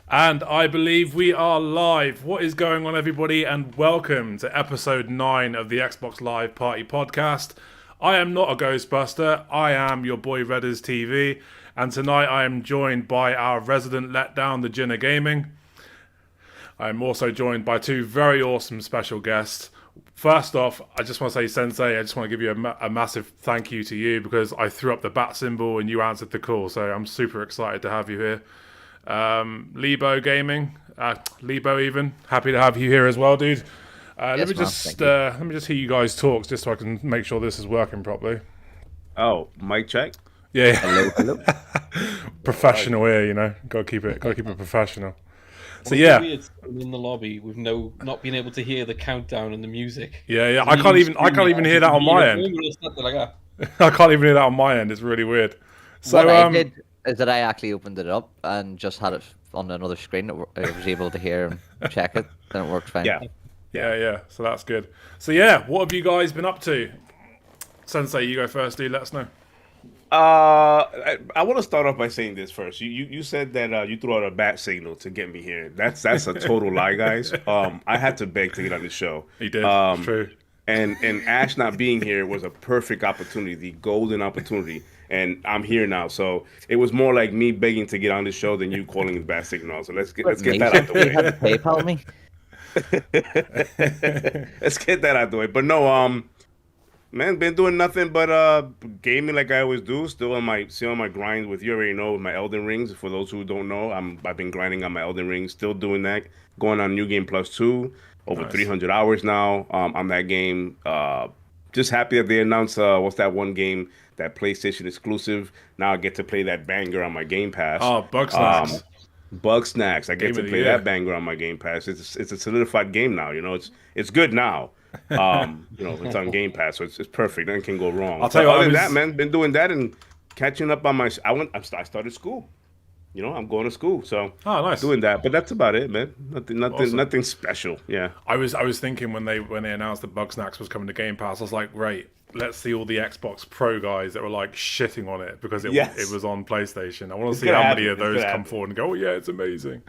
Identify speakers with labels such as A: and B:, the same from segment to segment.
A: And I believe we are live. What is going on, everybody? And welcome to episode 9 of the Xbox Live Party Podcast. I am not a Ghostbuster. I am your boy ReddersTV. And tonight I am joined by our resident letdown, TheGinnaGaming. I am also joined by two very awesome special guests. First off, I just want to say, Sensei, I just want to give you a massive thank you to you because I threw up the bat symbol and you answered the call. So I'm super excited to have you here. LEEBO Gaming, LEEBO even, happy to have you here as well, dude. Let me just hear you guys talk, just so I can make sure this is working properly.
B: Oh, mic check.
A: Yeah.
C: Hello.
A: Professional here, you know. Got to keep it professional. So
C: yeah, weird in the lobby with not being able to hear the countdown and the music.
A: Yeah. I can't even hear that on my end. I can't even hear that on my end. It's really weird. So
D: what I did is that I actually opened it up and just had it on another screen. I was able to hear and check it, and it worked fine.
A: Yeah. So that's good. So yeah, what have you guys been up to? Sensei, you go first, dude. Let us know.
B: I want to start off by saying this first. You said that you threw out a bat signal to get me here. That's a total lie, guys. I had to beg to get on this show.
A: He did. True.
B: And Ash not being here was a perfect opportunity, the golden opportunity. And I'm here now, so it was more like me begging to get on the show than you calling the bat signal. So let's get that out the way.
D: You had to PayPal me.
B: Let's get that out the way. But no, man, been doing nothing but gaming like I always do. Still on my grind with, you already know, with my Elden Rings. For those who don't know, I've been grinding on my Elden Rings. Still doing that. Going on New Game Plus 2. Over 300 hours now on that game. Just happy that they announced what's that one game, that PlayStation exclusive. Now I get to play that banger on my Game Pass.
A: Oh, Bugsnax.
B: Bugsnax. I get to play that banger on my Game Pass. It's a solidified game now. You know, it's good now. You know, it's on Game Pass, so it's perfect. Nothing can go wrong.
A: I'll tell you what,
B: other than that, man, been doing that and catching up on my. I started school. You know, I'm going to school, so
A: nice.
B: Doing that, but that's about it, man. Nothing special. Yeah.
A: I was thinking when they announced that Bugsnax was coming to Game Pass, I was like, great, let's see all the Xbox Pro guys that were like shitting on it because it was on PlayStation. I want to see how many of those come forward and go, oh yeah, it's amazing.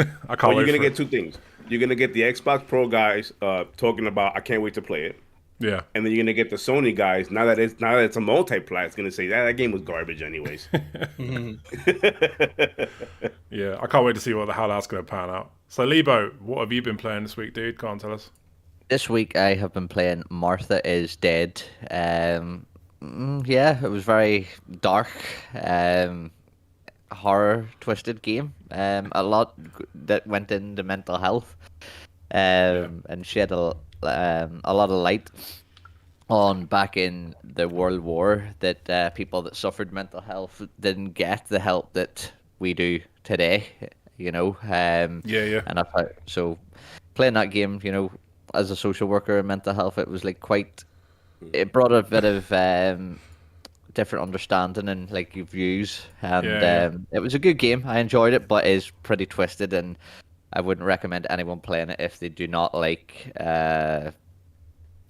A: I can't. Well,
B: you're gonna get two things. You're gonna get the Xbox Pro guys talking about, I can't wait to play it.
A: Yeah,
B: and then you're gonna get the Sony guys. Now that it's a multiplayer, it's gonna say that game was garbage, anyways.
A: Yeah, I can't wait to see how that's gonna pan out. So, LEEBO, what have you been playing this week, dude? Go on, tell us.
D: This week I have been playing Martha is Dead. Yeah, it was very dark, horror twisted game. A lot that went into mental health, and she had a lot of light on back in the World War that people that suffered mental health didn't get the help that we do today, you know. And so playing that game, you know, as a social worker in mental health, it was like it brought a bit of different understanding and like views, and it was a good game. I enjoyed it, but it's pretty twisted, and I wouldn't recommend anyone playing it if they do not like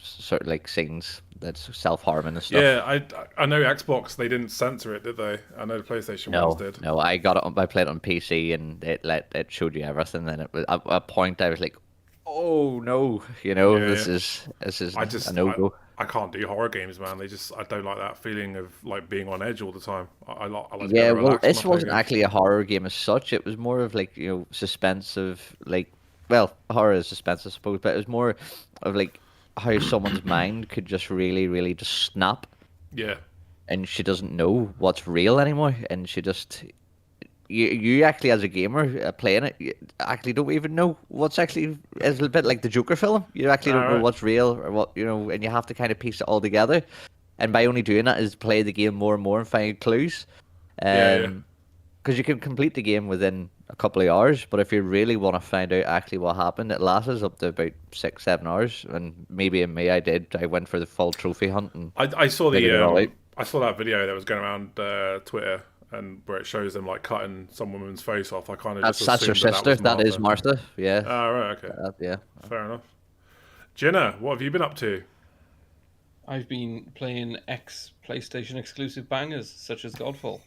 D: sort of like scenes that's self-harming and stuff.
A: Yeah, I know Xbox, they didn't censor it, did they? I know the PlayStation ones did.
D: No, I got it. I played it on PC, and it showed you everything. And it was at a point I was like, oh no, you know, this is a no-go.
A: I can't do horror games, man. I don't like that feeling of like being on edge all the time. I like
D: yeah, well, this wasn't actually a horror game as such. It was more of like, you know, suspense of like, well, horror is suspense, I suppose, but it was more of like how someone's mind could just really, really just snap.
A: Yeah. And
D: she doesn't know what's real anymore, and she just. You actually, as a gamer playing it, you actually don't even know what's actually. It's a bit like the Joker film. You actually don't know what's real or what, you know, and you have to kind of piece it all together. And by only doing that is play the game more and more and find clues. Because you can complete the game within a couple of hours, but if you really want to find out actually what happened, it lasts up to about 6-7 hours. And maybe in May I went for the full trophy hunt. And
A: I saw I saw that video that was going around Twitter. And where it shows them like cutting some woman's face off, I kind of just
D: that's her sister. That is Martha. Yeah.
A: Oh, right. Okay.
D: Yeah.
A: Fair enough. Jinna, what have you been up to?
C: I've been playing PlayStation exclusive bangers such as Godfall.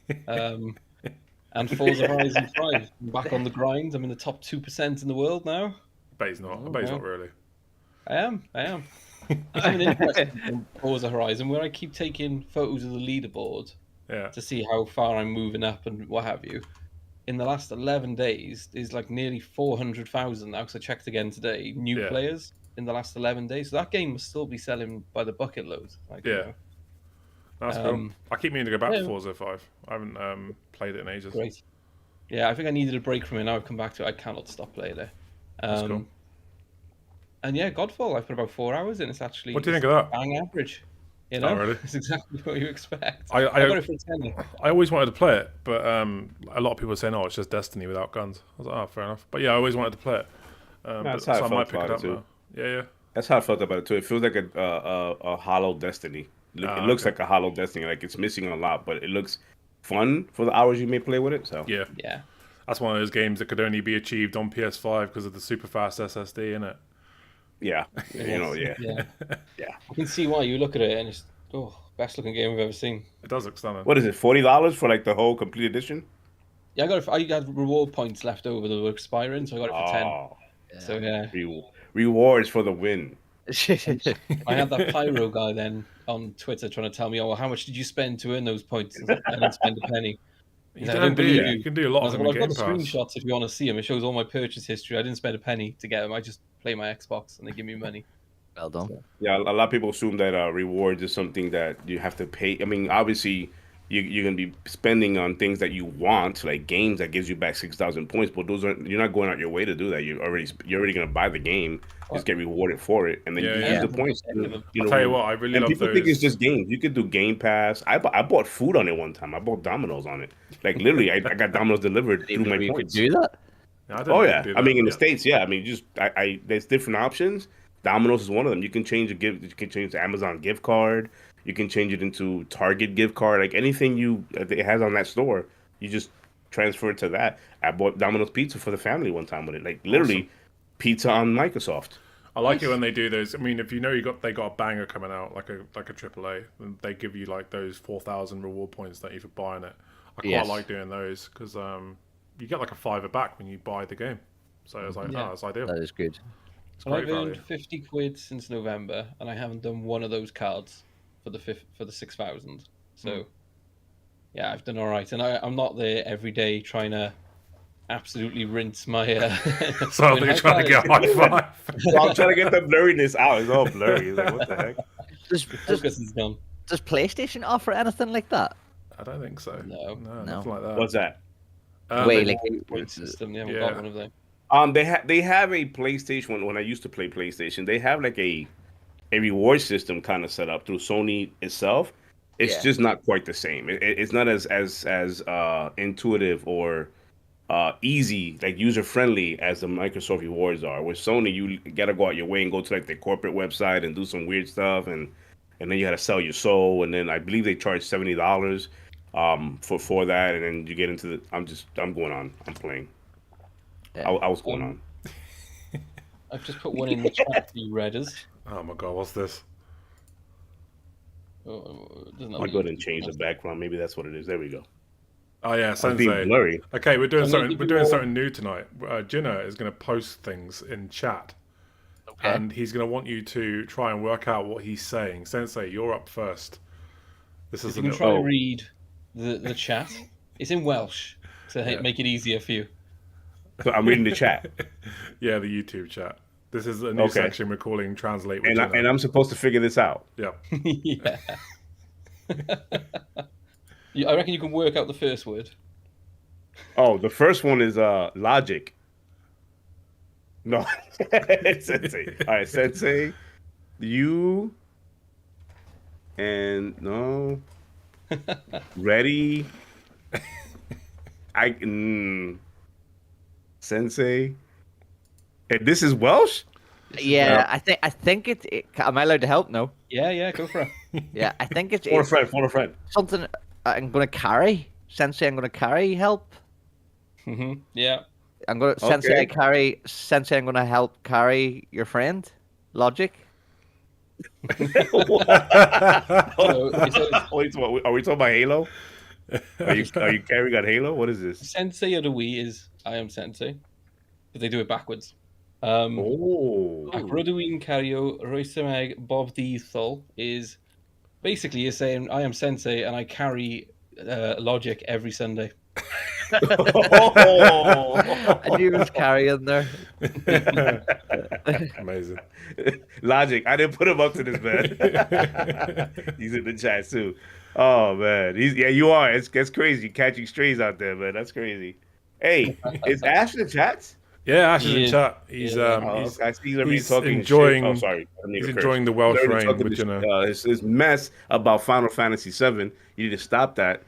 C: And Forza Horizon 5. I'm back on the grind. I'm in the top 2% in the world now.
A: I bet he's not. I bet he's not really.
C: I am. I'm interested in Forza Horizon, where I keep taking photos of the leaderboard to see how far I'm moving up and what have you. In the last 11 days, there's like nearly 400,000 now, because I checked again today, new players in the last 11 days. So that game must still be selling by the bucket load. Like, you know.
A: That's cool. I keep meaning to go back to Forza 5. I haven't played it in ages.
C: Great. Yeah, I think I needed a break from it. Now I've come back to it. I cannot stop playing it.
A: That's cool.
C: And yeah, Godfall, I've put about 4 hours in. It's actually
A: what do you think of that?
C: Bang average. You know,
A: really?
C: It's exactly what you expect.
A: I
C: got it for 10.
A: I always wanted to play it, but a lot of people are saying, "Oh, it's just Destiny without guns." I was like, "Oh, fair enough." But yeah, I always wanted to play it.
B: That's
A: so
B: how
A: I might pick it up now. Yeah.
B: That's how I felt about it too. It feels like a hollow Destiny. It looks like a hollow Destiny. Like it's missing a lot, but it looks fun for the hours you may play with it. So
C: yeah.
A: That's one of those games that could only be achieved on PS5 because of the super fast SSD in it.
B: Yeah,
C: yeah. I can see why. You look at it and it's best looking game I've ever seen.
A: It does look stunning.
B: What is it? $40 for like the whole complete edition?
C: Yeah, I got reward points left over that were expiring, so I got it for 10. So yeah,
B: rewards for the win.
C: I had that pyro guy then on Twitter trying to tell me, how much did you spend to earn those points? I didn't spend a penny.
A: I don't believe you. You can do a lot of them in Game Pass.
C: I've got the screenshots if you want to see them. It shows all my purchase history. I didn't spend a penny to get them. I just play my Xbox and they give me money.
D: Well done.
C: So.
B: Yeah, a lot of people assume that rewards is something that you have to pay. I mean, obviously, you're going to be spending on things that you want, like games that gives you back 6,000 points, but you're not going out your way to do that. You're already going to buy the game, just get rewarded for it, and then you use the points.
A: I'll tell you what, I really love
B: people think it's just games. You could do Game Pass. I bought food on it one time. I bought Domino's on it. Like literally, I got Domino's delivered through my points.
D: You could do that?
B: I mean, in the States, I mean, just there's different options. Domino's is one of them. You can change the Amazon gift card. You can change it into Target gift card. Like anything it has on that store, you just transfer it to that. I bought Domino's pizza for the family one time with it. Like literally, pizza on Microsoft.
A: I like it when they do those. I mean, if you know they got a banger coming out, like a AAA, and they give you like those 4,000 reward points that you for buying it. I quite like doing those because you get like a $5 back when you buy the game. So it's like, that's ideal.
D: That is good.
C: I've earned 50 quid since November, and I haven't done one of those cards for the 6,000. So, yeah, I've done all right, and I'm not there every day trying to absolutely rinse my.
A: So I think you're trying to get a high five.
B: Well, I'm trying to get the blurriness out. It's all blurry. It's like, what the heck?
C: Focus is gone.
D: Does PlayStation offer anything like that?
A: I don't think so.
C: No,
A: nothing like that.
B: What's that?
C: Point system. They haven't got one of them.
B: They have a PlayStation. When I used to play PlayStation, they have like a reward system kind of set up through Sony itself. It's just not quite the same. It's not as intuitive or easy, like user friendly as the Microsoft rewards are. With Sony, you gotta go out your way and go to like the corporate website and do some weird stuff, and then you gotta sell your soul, and then I believe they charge $70 for that, and then you get into I'm going on. I'm playing. I was going on.
C: I've just put one in the chat for you, Redders.
A: Oh my god, what's this?
B: I'll go ahead and change the background. Maybe that's what it is. There we go.
A: Oh yeah, Sensei.
B: Blurry.
A: Okay, we're doing something new tonight. Ginna is going to post things in chat, and he's going to want you to try and work out what he's saying. Sensei, you're up first. This is
C: you can try to read the chat. It's in Welsh to make it easier for you.
B: So I'm reading the chat.
A: Yeah, the YouTube chat. This is a new section we're calling Translate with Ginna.
B: And I'm supposed to figure this out.
A: Yeah.
C: Yeah. I reckon you can work out the first word.
B: Oh, the first one is logic. No. Sensei. All right, Sensei. You and no. Ready. Sensei. And this is Welsh?
D: Yeah, I think it. Am I allowed to help? No.
C: Yeah, go for it.
D: Yeah, I think it's.
B: For a friend.
D: Something I'm going to carry. Sensei, I'm going to carry help.
C: Yeah.
D: I'm going to Sensei, I'm going to help carry your friend. Logic.
B: Are we talking about Halo? Are you carrying on Halo? What is this?
C: Sensei of the Wii is I am Sensei, but they do it backwards.
B: Oh.
C: Rydwin Cario Roisemeg Bob the Thul is basically you're saying I am Sensei and I carry logic every Sunday.
D: I knew he was carrying there.
A: Amazing.
B: Logic. I didn't put him up to this, man. He's in the chat too. Oh man, you are. It's crazy catching strays out there, man. That's crazy. Hey, is Ash in the chats?
A: Yeah, Ash is in chat. He's
B: I see he's talking
A: enjoying.
B: Shit. Oh, sorry.
A: He's enjoying the Welsh rain, which
B: his mess about Final Fantasy VII. You need to stop that.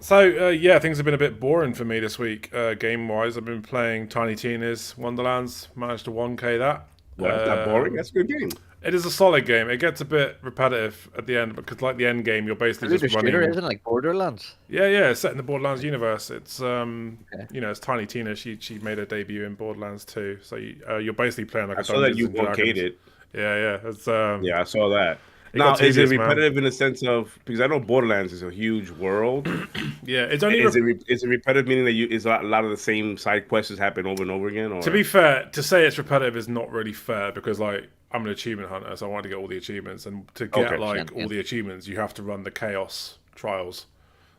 A: So yeah, things have been a bit boring for me this week, game wise. I've been playing Tiny Tina's Wonderlands. Managed to 1K that.
B: Well, that's not boring. That's a good game.
A: It is a solid game. It gets a bit repetitive at the end because, like the end game, you're basically just running.
D: Shooter, isn't it, like Borderlands?
A: Yeah, it's set in the Borderlands universe. It's it's Tiny Tina. She made her debut in Borderlands 2. So you're basically playing like
B: I saw that you 1K'd it.
A: Yeah. It's
B: yeah, I saw that. Now, is it repetitive in the sense of, because I know Borderlands is a huge world.
A: Yeah, it's only.
B: Is it repetitive meaning that is a lot of the same side quests happen over and over again? Or?
A: To be fair, to say it's repetitive is not really fair because like I'm an achievement hunter, so I want to get all the achievements, and to get all the achievements, you have to run the chaos trials.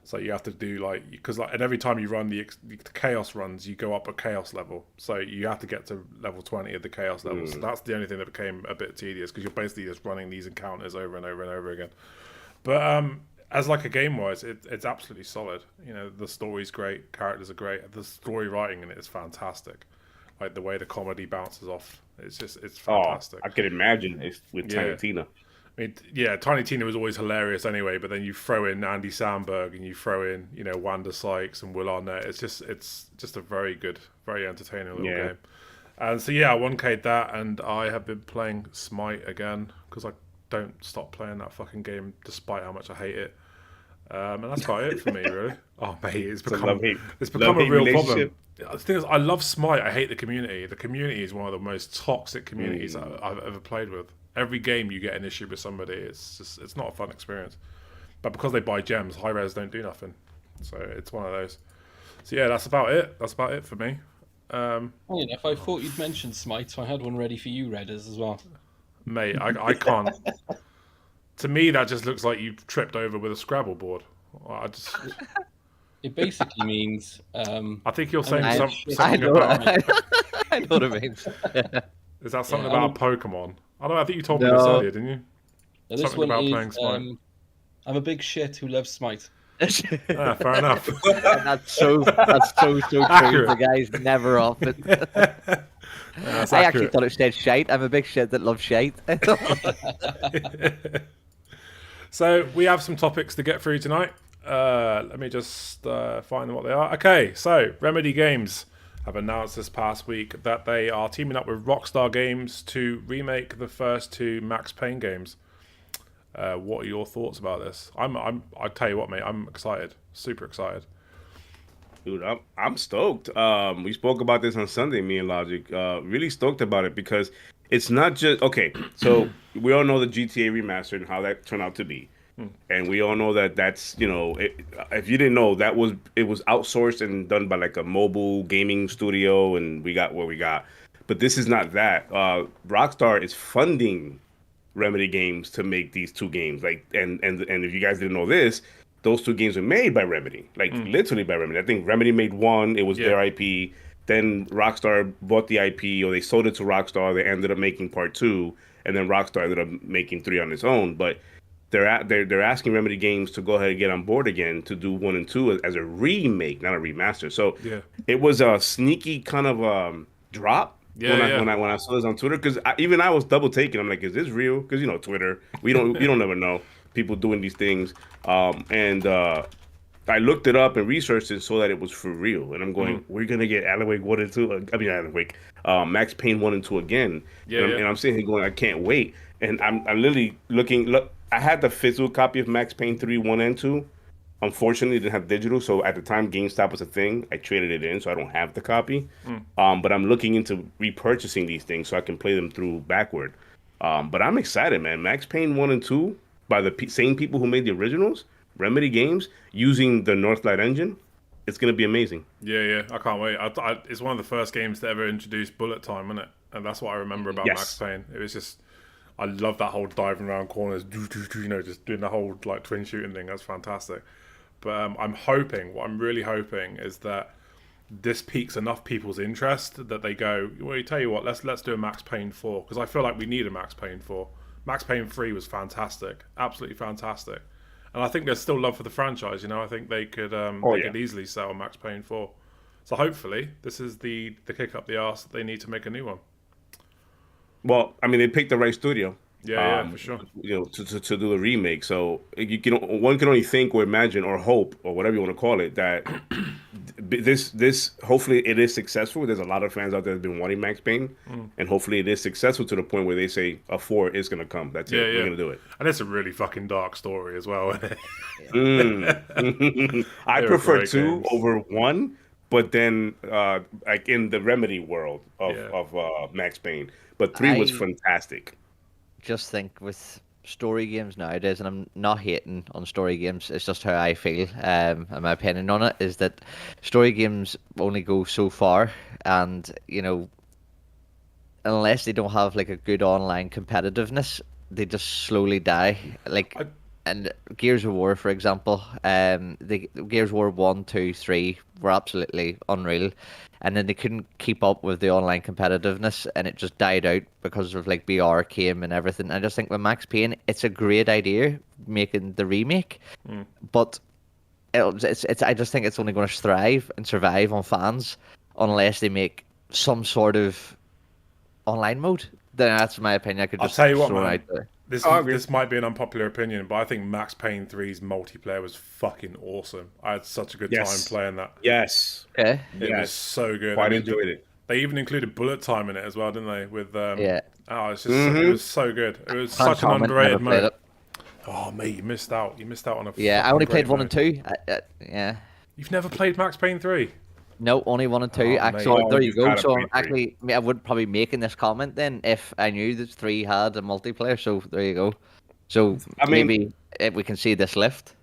A: So you have to do and every time you run the chaos runs, you go up a chaos level. So you have to get to level 20 of the chaos level. So that's the only thing that became a bit tedious because you're basically just running these encounters over and over and over again. But as like a game wise, it's absolutely solid. You know, the story's great, characters are great, the story writing in it is fantastic. Like the way the comedy bounces off, it's fantastic.
B: I can imagine with Tiny Tina.
A: I mean, yeah, Tiny Tina was always hilarious anyway, but then you throw in Andy Samberg and you throw in, Wanda Sykes and Will Arnett. It's just a very good, very entertaining little game. And so, I 1K'd that, and I have been playing Smite again because I don't stop playing that fucking game despite how much I hate it. And that's about it for me, really. Oh, mate, it's become a real problem. The thing is, I love Smite. I hate the community. The community is one of the most toxic communities I've ever played with. Every game you get an issue with somebody, it's not a fun experience. But because they buy gems, high res don't do nothing. So it's one of those. So yeah, that's about it. That's about it for me.
C: If I thought you'd mentioned Smite, so I had one ready for you, Redders, as well.
A: Mate, I can't. To me, that just looks like you tripped over with a Scrabble board.
C: It basically means.
A: I think you're saying something
D: about. I know what it means.
A: Is that something about Pokemon? I think you told me this earlier, didn't you?
C: Now, something about playing Smite. I'm a big shit who loves Smite.
A: Fair enough.
D: That's so true. The guy's never off it. I actually thought it said shite. I'm a big shit that loves shite.
A: So we have some topics to get through tonight. Let me just find what they are. Okay, so Remedy Games have announced this past week that they are teaming up with Rockstar Games to remake the first two Max Payne games. What are your thoughts about this? I tell you what, mate, I'm excited, super excited.
B: Dude, I'm stoked. We spoke about this on Sunday, me and Logic. Really stoked about it because it's not just so we all know the GTA remastered and how that turned out to be. And we all know that's if you didn't know, it was outsourced and done by like a mobile gaming studio, and we got what we got. But this is not that. Rockstar is funding Remedy Games to make these two games. And if you guys didn't know this, those two games were made by Remedy, literally by Remedy. I think Remedy made one; it was their IP. Then Rockstar bought the IP, or they sold it to Rockstar. They ended up making part 2, and then Rockstar ended up making 3 on its own. But they're asking Remedy Games to go ahead and get on board again to do 1 and 2 as a remake, not a remaster. So it was a sneaky kind of drop when I saw this on Twitter, because even I was double taking. I'm like, is this real? Because Twitter, you don't never know people doing these things. I looked it up and researched it so that it was for real. And I'm going, we're gonna get Alan Wake 1 and 2. Max Payne 1 and 2 again. And I'm sitting here going, I can't wait. And I'm literally looking. I had the physical copy of Max Payne 3, 1 and 2. Unfortunately, it didn't have digital, so at the time GameStop was a thing. I traded it in, so I don't have the copy. But I'm looking into repurchasing these things so I can play them through backward. But I'm excited, man. Max Payne 1 and 2. by the same people who made the originals, Remedy Games, using the Northlight engine, it's going to be amazing.
A: Yeah, I can't wait. It's one of the first games to ever introduce bullet time, isn't it? And that's what I remember about Max Payne. It was just, I love that whole diving around corners, just doing the whole like twin shooting thing. That's fantastic. But what I'm really hoping is that this piques enough people's interest that they go, well, you tell you what, let's do a Max Payne 4, because I feel like we need a Max Payne 4. Max Payne 3 was fantastic, absolutely fantastic, and I think there's still love for the franchise. I think they could could easily sell a Max Payne 4. So hopefully this is the kick up the arse that they need to make a new one.
B: Well, I mean, they picked the right studio.
A: Yeah, for sure.
B: To do the remake. So one can only think or imagine or hope or whatever you want to call it that this hopefully it is successful. There's a lot of fans out there that have been wanting Max Payne, and hopefully it is successful to the point where they say a 4 is going to come. That's it. We're going to do it.
A: And it's a really fucking dark story as well, isn't it?
B: I prefer 2 over 1, but then like in the Remedy world of Max Payne, but 3 was fantastic.
D: Just think with story games nowadays, and I'm not hating on story games, it's just how I feel, and my opinion on it is that story games only go so far, and unless they don't have like a good online competitiveness, they just slowly die. And Gears of War, for example, the Gears of War 1, 2, 3 were absolutely unreal, and then they couldn't keep up with the online competitiveness, and it just died out because of like BR came and everything. I just think with Max Payne, it's a great idea making the remake, but I just think it's only going to thrive and survive on fans unless they make some sort of online mode. Then that's my opinion.
A: I'll tell you what, man. This might be an unpopular opinion, but I think Max Payne 3's multiplayer was fucking awesome. I had such a good time playing that.
B: Yes.
D: Okay.
A: It was so good.
B: Quite enjoyed it.
A: They even included bullet time in it as well, didn't they? With oh, it's just
B: Mm-hmm.
A: it was so good. It was such an underrated mode. Oh mate, you missed out. You missed out on a
D: I only played 1 and 2. Yeah.
A: You've never played Max Payne 3?
D: No, only 1 and 2. Actually, there you go. So actually, I would probably making this comment then if I knew that 3 had a multiplayer. So there you go. So maybe we can see this lift.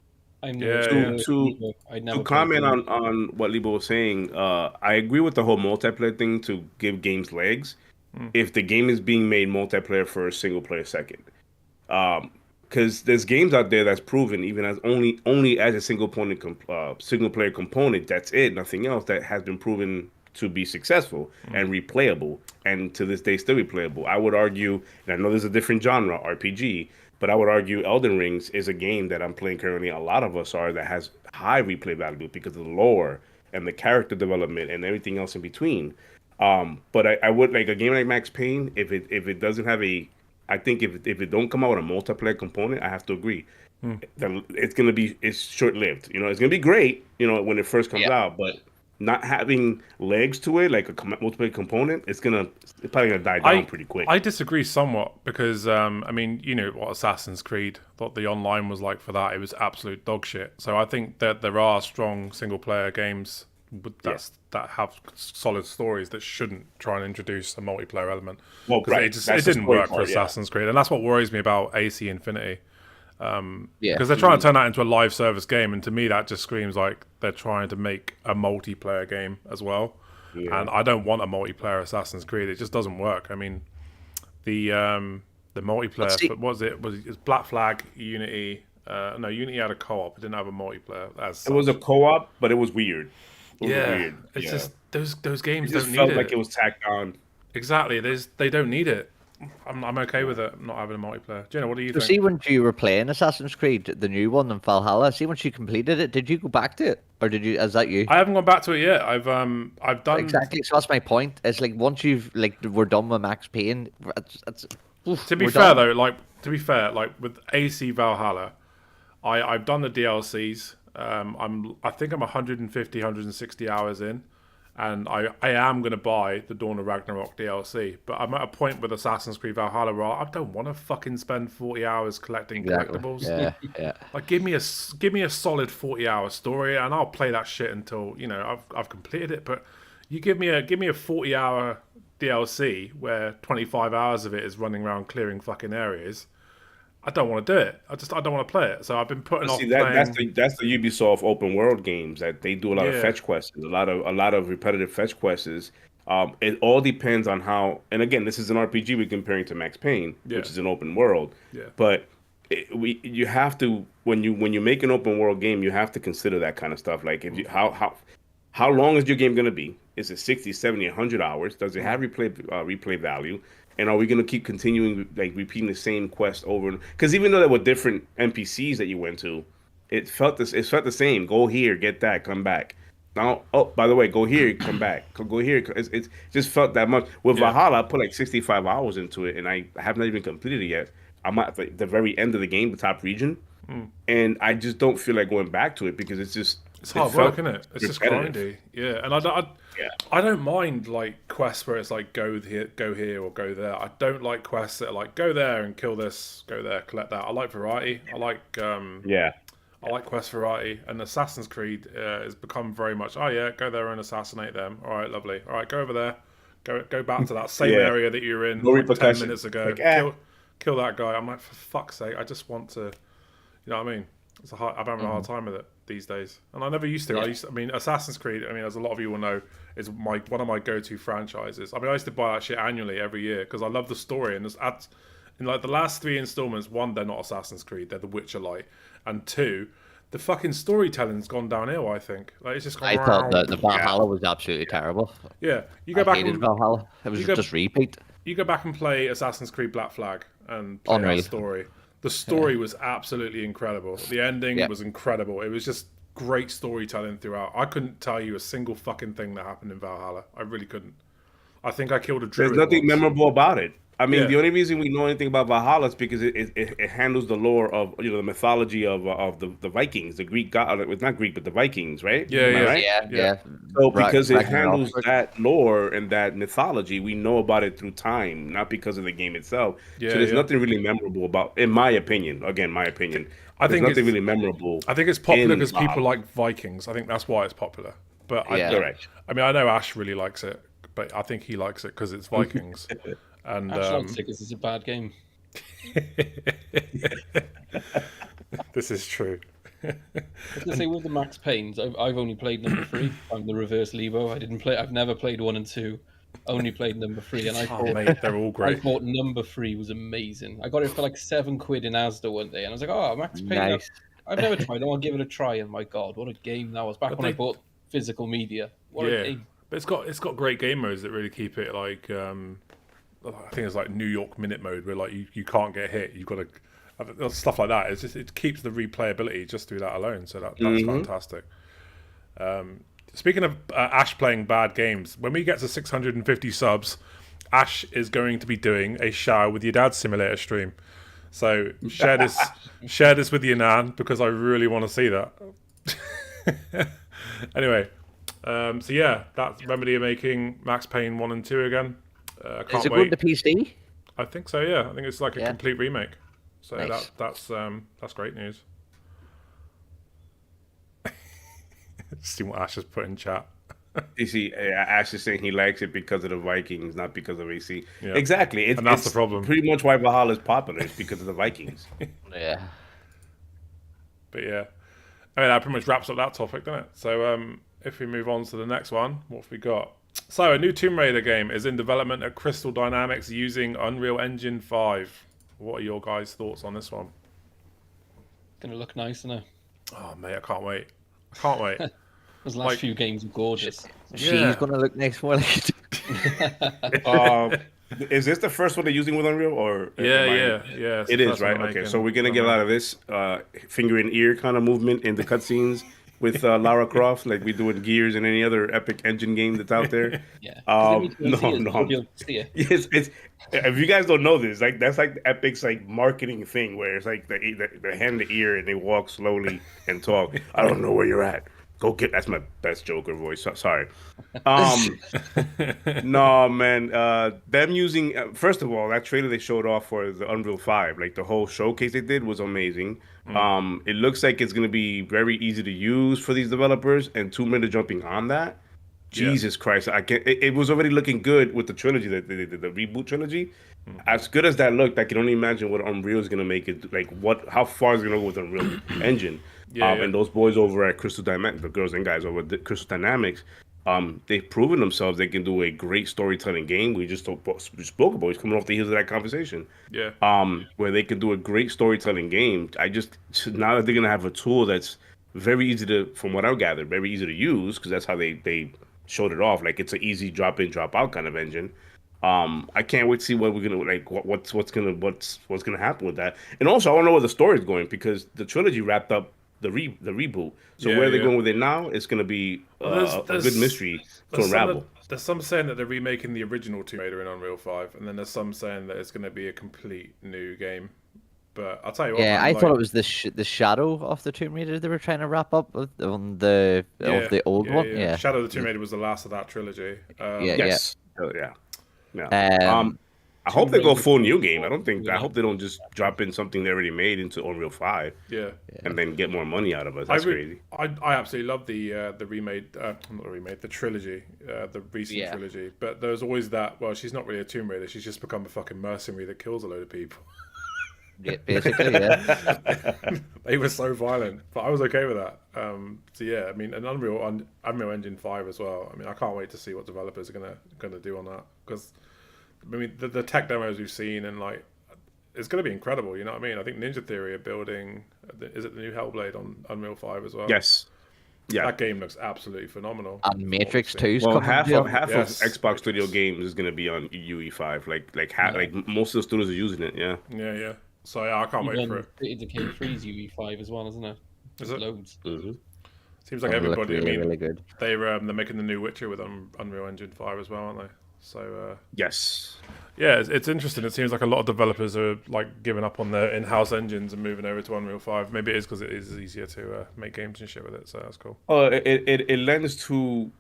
B: To comment on what LEEBO was saying, I agree with the whole multiplayer thing to give games legs. If the game is being made multiplayer first, single player second, because there's games out there that's proven even as only as a single player component. That's it, nothing else. That has been proven to be successful and replayable, and to this day still replayable. I would argue, and I know there's a different genre, RPG. But I would argue Elden Rings is a game that I'm playing currently. A lot of us are that has high replay value because of the lore and the character development and everything else in between. But I would like a game like Max Payne if it doesn't have I think if it don't come out with a multiplayer component, I have to agree. It's short lived. It's gonna be great. When it first comes out, but not having legs to it, like a multiplayer component, it's probably gonna die down pretty quick.
A: I disagree somewhat because I mean, what Assassin's Creed thought the online was like for that. It was absolute dog shit. So I think that there are strong single player games that have solid stories that shouldn't try and introduce a multiplayer element. Well, it didn't work for Assassin's Creed, and that's what worries me about AC Infinity. Because they're trying to turn that into a live service game, and to me that just screams like they're trying to make a multiplayer game as well. And I don't want a multiplayer Assassin's Creed. It just doesn't work. I mean, the multiplayer, but was it Black Flag, Unity? No, Unity had a co-op. It didn't have a multiplayer. It
B: was a co-op, but it was weird.
A: It's just those games don't need it.
B: It felt like it was tacked on.
A: Exactly. They don't need it. I'm okay with it not having a multiplayer. Jenna, what do you think?
D: See, when you were playing Assassin's Creed, the new one in Valhalla, see once you completed it, did you go back to it, or is that you?
A: I haven't gone back to it yet. I've done
D: exactly. So that's my point. It's like once we're done with Max Payne.
A: To be fair, with AC Valhalla, I've done the DLCs. I think I'm 150, 160 hours in. And I am going to buy the Dawn of Ragnarok DLC, but I'm at a point with Assassin's Creed Valhalla where I don't want to fucking spend 40 hours collecting collectibles.
D: Yeah.
A: Like give me a solid 40-hour story, and I'll play that shit until I've completed it. But you give me a 40-hour DLC where 25 hours of it is running around clearing fucking areas. I don't want to do it. I don't want to play it. So I've been putting off
B: See
A: playing.
B: that's the Ubisoft open world games that they do a lot of fetch quests, a lot of repetitive fetch quests. It all depends on how. And again, this is an RPG we're comparing to Max Payne, which is an open world.
A: Yeah.
B: But you have to when you make an open world game, you have to consider that kind of stuff. Like if you, how long is your game going to be? Is it 60, 70, 100 hours? Does it have replay value? And are we going to keep continuing, like, repeating the same quest over? Because even though there were different NPCs that you went to, it felt the same. Go here, get that, come back. Now, oh, by the way, go here, come back. Go here. It just felt that much. With Valhalla, I put like 65 hours into it, and I have not even completed it yet. I'm at the very end of the game, the top region, and I just don't feel like going back to it because it's
A: hard work, isn't it? It's just grindy. Yeah, and I don't mind like quests where it's like go here or go there. I don't like quests that are like go there and kill this, go there, collect that. I like variety. I like I like quest variety. And Assassin's Creed has become very much go there and assassinate them. All right, lovely. All right, go over there. Go back to that same area that you were in like 10 minutes ago. Like, kill that guy. I'm like, for fuck's sake, I just want to, you know what I mean? I'm having a hard time with it these days, and I never used to. I mean, Assassin's Creed. I mean, as a lot of you will know, is one of my go-to franchises. I mean, I used to buy that shit annually every year because I love the story. And in like the last 3 installments, one, they're not Assassin's Creed, they're The Witcher light, and 2, the fucking storytelling's gone downhill. I think like it's just gone.
D: I thought the Valhalla was absolutely terrible.
A: Yeah, you go back.
D: Hated Valhalla. It was just repeat.
A: You go back and play Assassin's Creed Black Flag and play that story. The story was absolutely incredible. The ending was incredible. It was just great storytelling throughout. I couldn't tell you a single fucking thing that happened in Valhalla. I really couldn't. I think I killed a druid.
B: There's nothing memorable about it. I mean, the only reason we know anything about Valhalla is because it handles the lore of the mythology of the Vikings, the Greek god. It's not Greek, but the Vikings, right?
D: Yeah.
B: So because it handles that lore and that mythology, we know about it through time, not because of the game itself. So there's nothing really memorable about, in my opinion. Again, my opinion. I think nothing really memorable.
A: I think it's popular because people like Vikings. I think that's why it's popular. But I mean, I know Ash really likes it, but I think he likes it because it's Vikings. And
C: Ash likes it because it's a bad game.
A: This is true.
C: I was gonna say with the Max Paynes, I've only played number 3. I'm the reverse LEEBO. I've never played 1 and 2. Only played number 3, and I thought
A: mate, they're all great.
C: I thought number 3 was amazing. I got it for like £7 in Asda one day, and I was like, "Oh, Max Payne! Nice. I've never tried. I'll give it a try." And my God, what a game that was! Back when I bought physical media, what a game!
A: But it's got great game modes that really keep it like. I think it's like New York Minute mode where like you can't get hit. You've got to stuff like that. It's just it keeps the replayability just through that alone. So that's fantastic. Speaking of Ash playing bad games, when we get to 650 subs, Ash is going to be doing a shower with your dad simulator stream. So share this with your nan because I really want to see that. Anyway, so yeah, that's Remedy are making Max Payne 1 and 2 again.
D: Is it going to PC?
A: I think so. Yeah, I think it's like a complete remake. So
D: nice.
A: That's great news. See what Ash has put in chat.
B: You see, Ash is saying he likes it because of the Vikings, not because of AC. Yeah. Exactly,
A: and that's the problem.
B: Pretty much why Valhalla is popular is because of the Vikings.
D: Yeah.
A: But yeah, I mean that pretty much wraps up that topic, doesn't it? So if we move on to the next one, what have we got? So, a new Tomb Raider game is in development at Crystal Dynamics using Unreal Engine 5. What are your guys' thoughts on this one?
C: Gonna look nice, isn't it?
A: Oh, mate, I can't wait. I can't wait.
C: Those last few games are gorgeous.
D: She's gonna look nice more like
B: Is this the first one they're using with Unreal? Or
A: yeah.
B: It is, right? Okay, so we're gonna get a lot of this finger in ear kind of movement in the cutscenes. With Lara Croft, like we do in Gears and any other epic engine game that's out there.
C: No.
B: Yes, it's if you guys don't know this, like that's like Epic's like marketing thing where it's like the hand the ear and they walk slowly and talk. I don't know where you're at. Go get. That's my best Joker voice. Sorry. No, man. Them using first of all that trailer they showed off for the Unreal 5, like the whole showcase they did was amazing. It looks like it's gonna be very easy to use for these developers, and Tomb Raider jumping on that Jesus Christ, I can't. It was already looking good with the trilogy, the reboot trilogy. As good as that looked, I can only imagine what Unreal is gonna make it. Like how far is it gonna go with Unreal Engine? And those boys over at Crystal Dynamics, the girls and guys over at Crystal Dynamics, they've proven themselves they can do a great storytelling game. We just spoke about. He's coming off the heels of that conversation.
A: Yeah.
B: Where they can do a great storytelling game. Now that they're gonna have a tool that's very easy to, from what I gathered, very easy to use, because that's how they showed it off. Like, it's an easy drop in, drop out kind of engine. I can't wait to see what we're gonna like. What's gonna happen with that. And also, I want to know where the story's going, because the trilogy wrapped up the reboot. So where they're going with it now, it's gonna be a good mystery to unravel.
A: There's some saying that they're remaking the original Tomb Raider in Unreal 5, and then there's some saying that it's going to be a complete new game. But I'll tell you what.
D: Yeah, I thought it was the shadow of the Tomb Raider they were trying to wrap up on the old one. Yeah,
A: Shadow of the Tomb Raider was the last of that trilogy.
B: Yes. I hope they go full new game. I hope they don't just drop in something they already made into Unreal 5.
A: Yeah.
B: And then get more money out of it. That's crazy.
A: I absolutely love the remade, not the remade, the trilogy, the recent trilogy. But there's always that. Well, she's not really a Tomb Raider. She's just become a fucking mercenary that kills a load of people.
D: Yeah, basically, yeah.
A: They were so violent, but I was okay with that. So yeah, I mean, an Unreal Engine 5 as well. I mean, I can't wait to see what developers are gonna do on that, because I mean, the tech demos we've seen, and like, it's gonna be incredible. You know what I mean? I think Ninja Theory are building. Is it the new Hellblade on Unreal 5 as well?
B: Yes. Yeah.
A: That game looks absolutely phenomenal.
D: And Matrix 2's
B: coming.
D: Half
B: of Xbox Studio Games is gonna be on UE5. Like most of the studios are using it. Yeah.
A: Yeah. So yeah, I can't wait for it.
C: It's a K3's UE5 as well, isn't it?
A: Is it?
C: Loads.
B: Mm-hmm.
A: Seems like everybody.
D: Really,
A: I mean,
D: really good.
A: they're making the new Witcher with Unreal Engine 5 as well, aren't they? So
B: yes.
A: Yeah, it's interesting. It seems like a lot of developers are like giving up on their in-house engines and moving over to Unreal 5. Maybe it is because it is easier to make games and shit with it. So that's cool.
B: It lends to,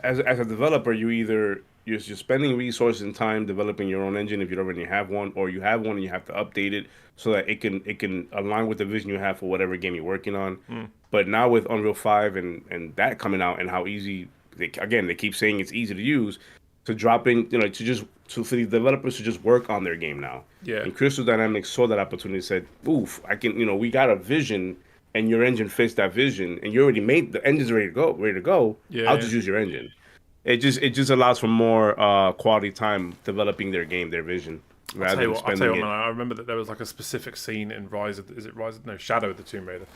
B: as a developer, you're spending resources and time developing your own engine if you don't already have one, or you have one and you have to update it so that it can align with the vision you have for whatever game you're working on. But now with Unreal 5 and that coming out, and how easy they keep saying it's easy to use, to drop in, for the developers to just work on their game now.
A: Yeah.
B: And Crystal Dynamics saw that opportunity and said, oof, I can, we got a vision and your engine fits that vision, and you already made the engine's ready to go.
A: Yeah.
B: I'll just use your engine. It just allows for more quality time developing their game, their vision.
A: I'll tell you what, man, I remember that there was like a specific scene in Shadow of the Tomb Raider.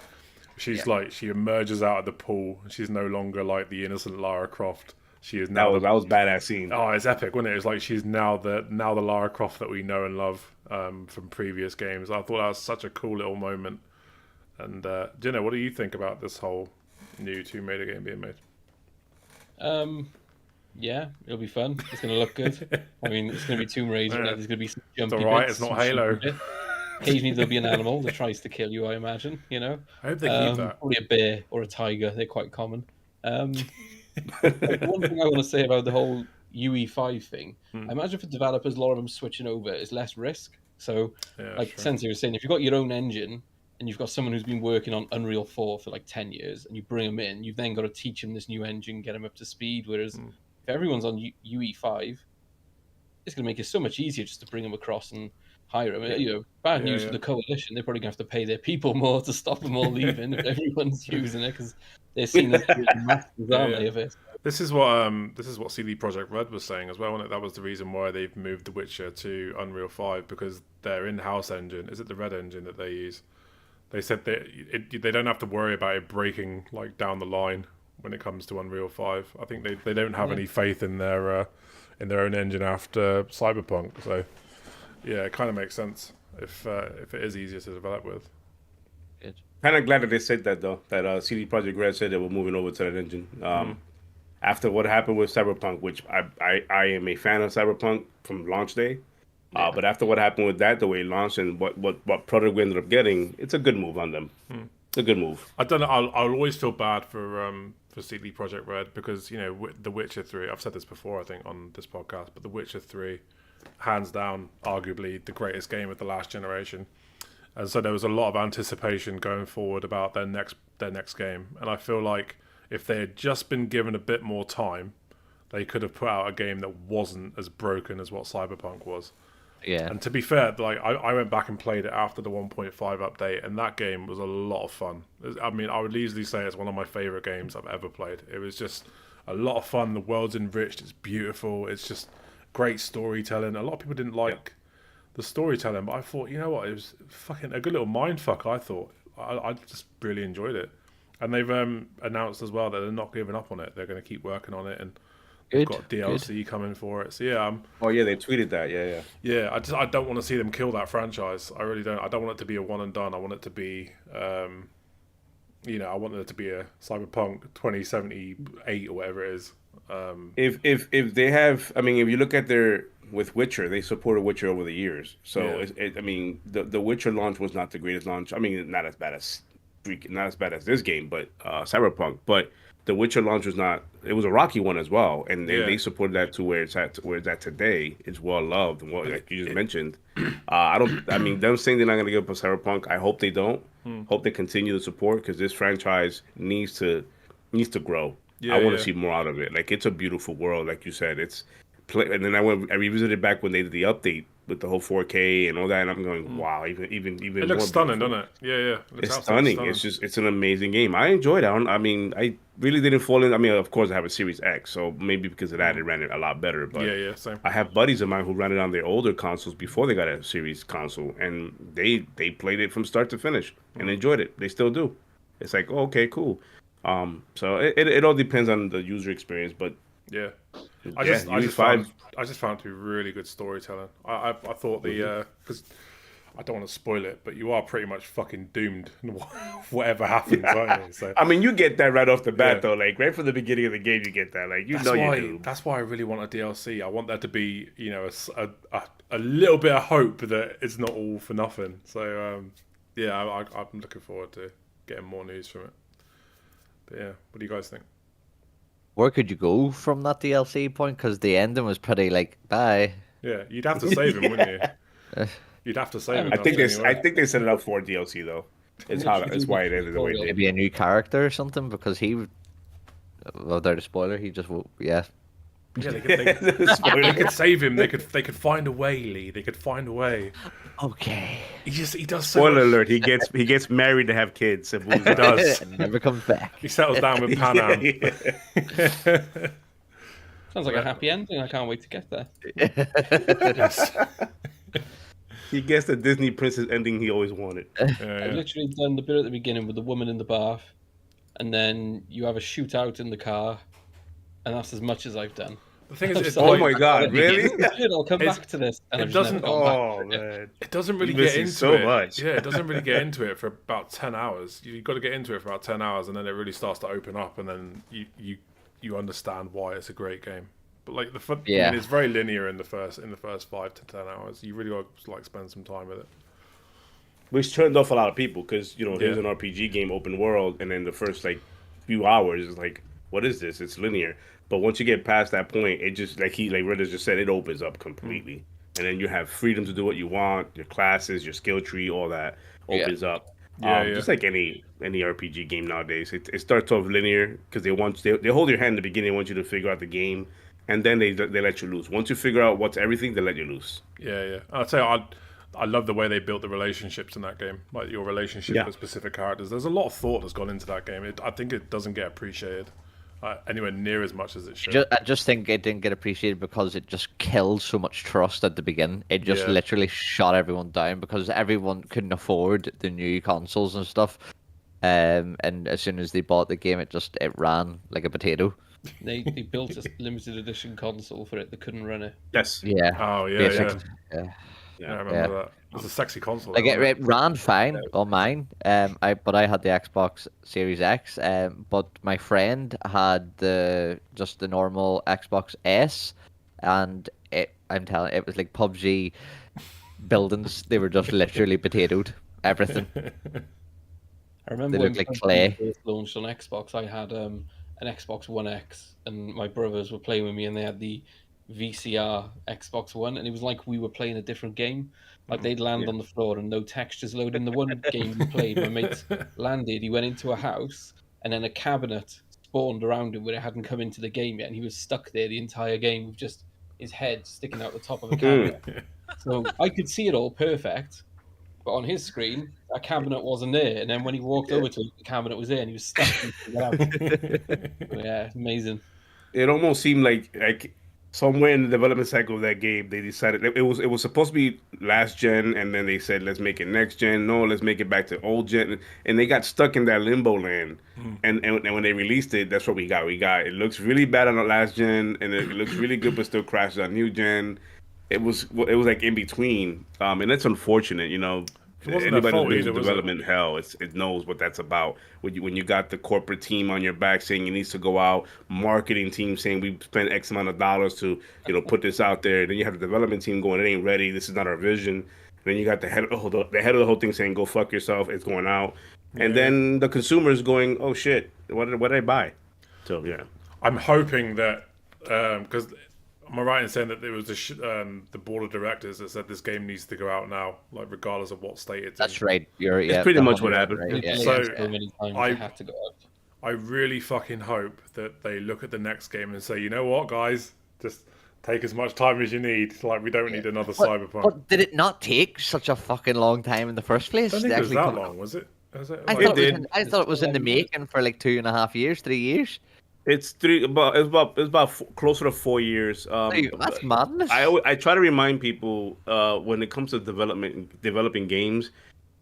A: She's like, she emerges out of the pool, and she's no longer like the innocent Lara Croft. She is now.
B: That was badass scene.
A: Oh, it's epic, wasn't it? It's like she's now the Lara Croft that we know and love from previous games. I thought that was such a cool little moment. And Gina, what do you think about this whole new Tomb Raider game being made?
C: Yeah, it'll be fun. It's going to look good. I mean, it's going to be Tomb Raider. Yeah. There's going to be some jumpy
A: it's alright.
C: bits,
A: It's not Halo.
C: Occasionally there'll be an animal that tries to kill you, I imagine.
A: I hope they keep that.
C: Probably a bear or a tiger. They're quite common. One thing I want to say about the whole UE5 thing, I imagine for developers, a lot of them switching over is less risk. So, Sensei was saying, if you've got your own engine and you've got someone who's been working on Unreal 4 for like 10 years and you bring them in, you've then got to teach them this new engine, get them up to speed. Whereas if everyone's on UE5, it's going to make it so much easier just to bring them across and hire them. Bad news for the coalition. They're probably going to have to pay their people more to stop them all leaving if everyone's using it, because they're seen as masters, aren't they, of it?
A: This is what CD Projekt Red was saying as well, wasn't it? That was the reason why they've moved The Witcher to Unreal 5, because their in-house engine, is it the Red engine that they use? They said they don't have to worry about it breaking like down the line when it comes to Unreal 5. I think they don't have any faith in their own engine after Cyberpunk. So yeah, it kind of makes sense if it is easier to develop with.
B: Good. Kind of glad that they said that though. That CD Projekt Red said that we're moving over to that engine. After what happened with Cyberpunk, which I am a fan of Cyberpunk from launch day. But after what happened with that, the way it launched and what product we ended up getting, it's a good move on them. It's a good move.
A: I don't know. I'll always feel bad for CD Projekt Red, because The Witcher 3. I've said this before, I think, on this podcast, but The Witcher 3, hands down, arguably the greatest game of the last generation. And so there was a lot of anticipation going forward about their next game. And I feel like if they had just been given a bit more time, they could have put out a game that wasn't as broken as what Cyberpunk was.
D: Yeah.
A: And to be fair, like I went back and played it after the 1.5 update, and that game was a lot of fun. I mean, I would easily say it's one of my favorite games I've ever played. It was just a lot of fun. The world's enriched. It's beautiful. It's just great storytelling. A lot of people didn't like the storytelling, but I thought, you know what, it was fucking a good little mindfuck. I thought I just really enjoyed it, and they've announced as well that they're not giving up on it. They're going to keep working on it, and they've got DLC coming for it. So yeah,
B: oh yeah, they tweeted that. Yeah.
A: I don't want to see them kill that franchise. I really don't. I don't want it to be a one and done. I want it to be, you know, I want it to be a Cyberpunk 2078 or whatever it is.
B: If they have, I mean, if you look at their with Witcher, they supported Witcher over the years. So I mean, the Witcher launch was not the greatest launch. I mean, not as bad as this game, but Cyberpunk. But the Witcher launch was not. It was a rocky one as well, and they supported that to where it's at. Where it's at today, it's well loved. And like you just mentioned, I mean, them saying they're not going to give up a Cyberpunk. I hope they don't. Hope they continue to support, because this franchise needs to grow. I want to see more out of it. Like, it's a beautiful world, like you said. And then I revisited back when they did the update with the whole 4K and all that, and I'm going, wow, even
A: it looks stunning, doesn't it? Yeah.
B: It's stunning. It's an amazing game. I enjoyed it. I mean, I really didn't fall in. I mean, of course, I have a Series X, so maybe because of that, it ran it a lot better. But
A: same.
B: I have buddies of mine who ran it on their older consoles before they got a Series console, and they played it from start to finish and enjoyed it. They still do. It's like, oh, okay, cool. So it all depends on the user experience, but
A: I just found it to be really good storytelling. I thought because I don't want to spoil it, but you are pretty much fucking doomed whatever happens, aren't you? So,
B: I mean, you get that right off the bat though, like right from the beginning of the game, you get that, like you're doomed.
A: That's why I really want a DLC. I want there to be, you know, a little bit of hope that it's not all for nothing. So I'm looking forward to getting more news from it. But yeah, what do you guys think?
D: Where could you go from that DLC point? Because the ending was pretty like, bye.
A: Yeah, you'd have to save him, wouldn't you? You'd have to save him.
B: I think they set it up for DLC though. It's why it ended the way it did.
D: Maybe a new character or something, because without a spoiler, he just
A: they could save him. They could find a way, Lee. They could find a way.
D: Okay.
A: He does.
B: Spoiler alert! He gets married to have kids. He
A: does.
D: And never comes back.
A: He settles down with Pan Am.
C: Sounds like a happy ending. I can't wait to get there.
A: Yes.
B: He gets the Disney princess ending he always wanted.
C: I've literally done the bit at the beginning with the woman in the bath, and then you have a shootout in the car, and that's as much as I've done.
A: The thing is,
B: oh my god, really?
C: I'll come back to this. And
A: it doesn't.
B: Man,
A: it doesn't really get into
B: so
A: it.
B: Much.
A: Yeah, it doesn't really get into it for about 10 hours. You've got to get into it for about 10 hours, and then it really starts to open up, and then you understand why it's a great game. But like I mean, it's very linear in the first 5 to 10 hours. You really got to like spend some time with it.
B: Which turned off a lot of people, because here's an RPG game, open world, and then the first like few hours is like, what is this? It's linear. But once you get past that point, it just like Redders just said, it opens up completely, and then you have freedom to do what you want. Your classes, your skill tree, all that opens up. Just like any RPG game nowadays, it starts off linear because they hold your hand in the beginning. They want you to figure out the game, and then they let you loose. Once you figure out what's everything, they let you loose.
A: Yeah. I'd say I love the way they built the relationships in that game, like your relationship with specific characters. There's a lot of thought that's gone into that game. I think it doesn't get appreciated anywhere near as much as it should.
D: I just think it didn't get appreciated because it just killed so much trust at the beginning. It just literally shot everyone down because everyone couldn't afford the new consoles and stuff. And as soon as they bought the game, it ran like a potato.
C: They built a limited edition console for it. They couldn't run it.
B: Yes.
D: Yeah.
A: Oh yeah. I remember that. It was a sexy console.
D: Like it ran fine on mine. But I had the Xbox Series X. But my friend had just the normal Xbox S, and I'm telling it was like PUBG buildings. They were just literally potatoed. Everything.
C: I remember
D: they looked like clay.
C: Launched on Xbox. I had an Xbox One X, and my brothers were playing with me, and they had the VCR Xbox One, and it was like we were playing a different game. Like they'd land on the floor and no textures loading. The one game we played, my mate landed, he went into a house, and then a cabinet spawned around him where it hadn't come into the game yet, and he was stuck there the entire game with just his head sticking out the top of a cabinet. So I could see it all perfect, but on his screen, that cabinet wasn't there. And then when he walked over to it, the cabinet was there, and he was stuck. Yeah, amazing.
B: It almost seemed like somewhere in the development cycle of that game, they decided it was supposed to be last gen, and then they said, let's make it next gen. No, let's make it back to old gen, and they got stuck in that limbo land. And when they released it, that's what we got. It looks really bad on the last gen, and it looks really good, but still crashes on new gen. It was like in between, and that's unfortunate, you know. Anybody who's in development hell, it knows what that's about. When you got the corporate team on your back saying it needs to go out, marketing team saying we spent X amount of dollars to put this out there. Then you have the development team going, it ain't ready. This is not our vision. And then you got the head of the whole thing saying go fuck yourself. It's going out, and then the consumers going, oh shit, what did I buy? So yeah,
A: I'm hoping that because. Am I right in saying that there was the board of directors that said this game needs to go out now, like regardless of what state it's in?
D: That's right.
B: It's pretty much what happened.
D: Right. Yeah.
C: So many times I have to go out.
A: I really fucking hope that they look at the next game and say, you know what, guys, just take as much time as you need. Like, we don't need another Cyberpunk.
D: But did it not take such a fucking long time in the first place?
A: I don't think it was that long, was it?
D: I thought it was in the making for like 2.5 years, 3 years.
B: It's closer to 4 years.
D: That's madness.
B: I try to remind people when it comes to developing games,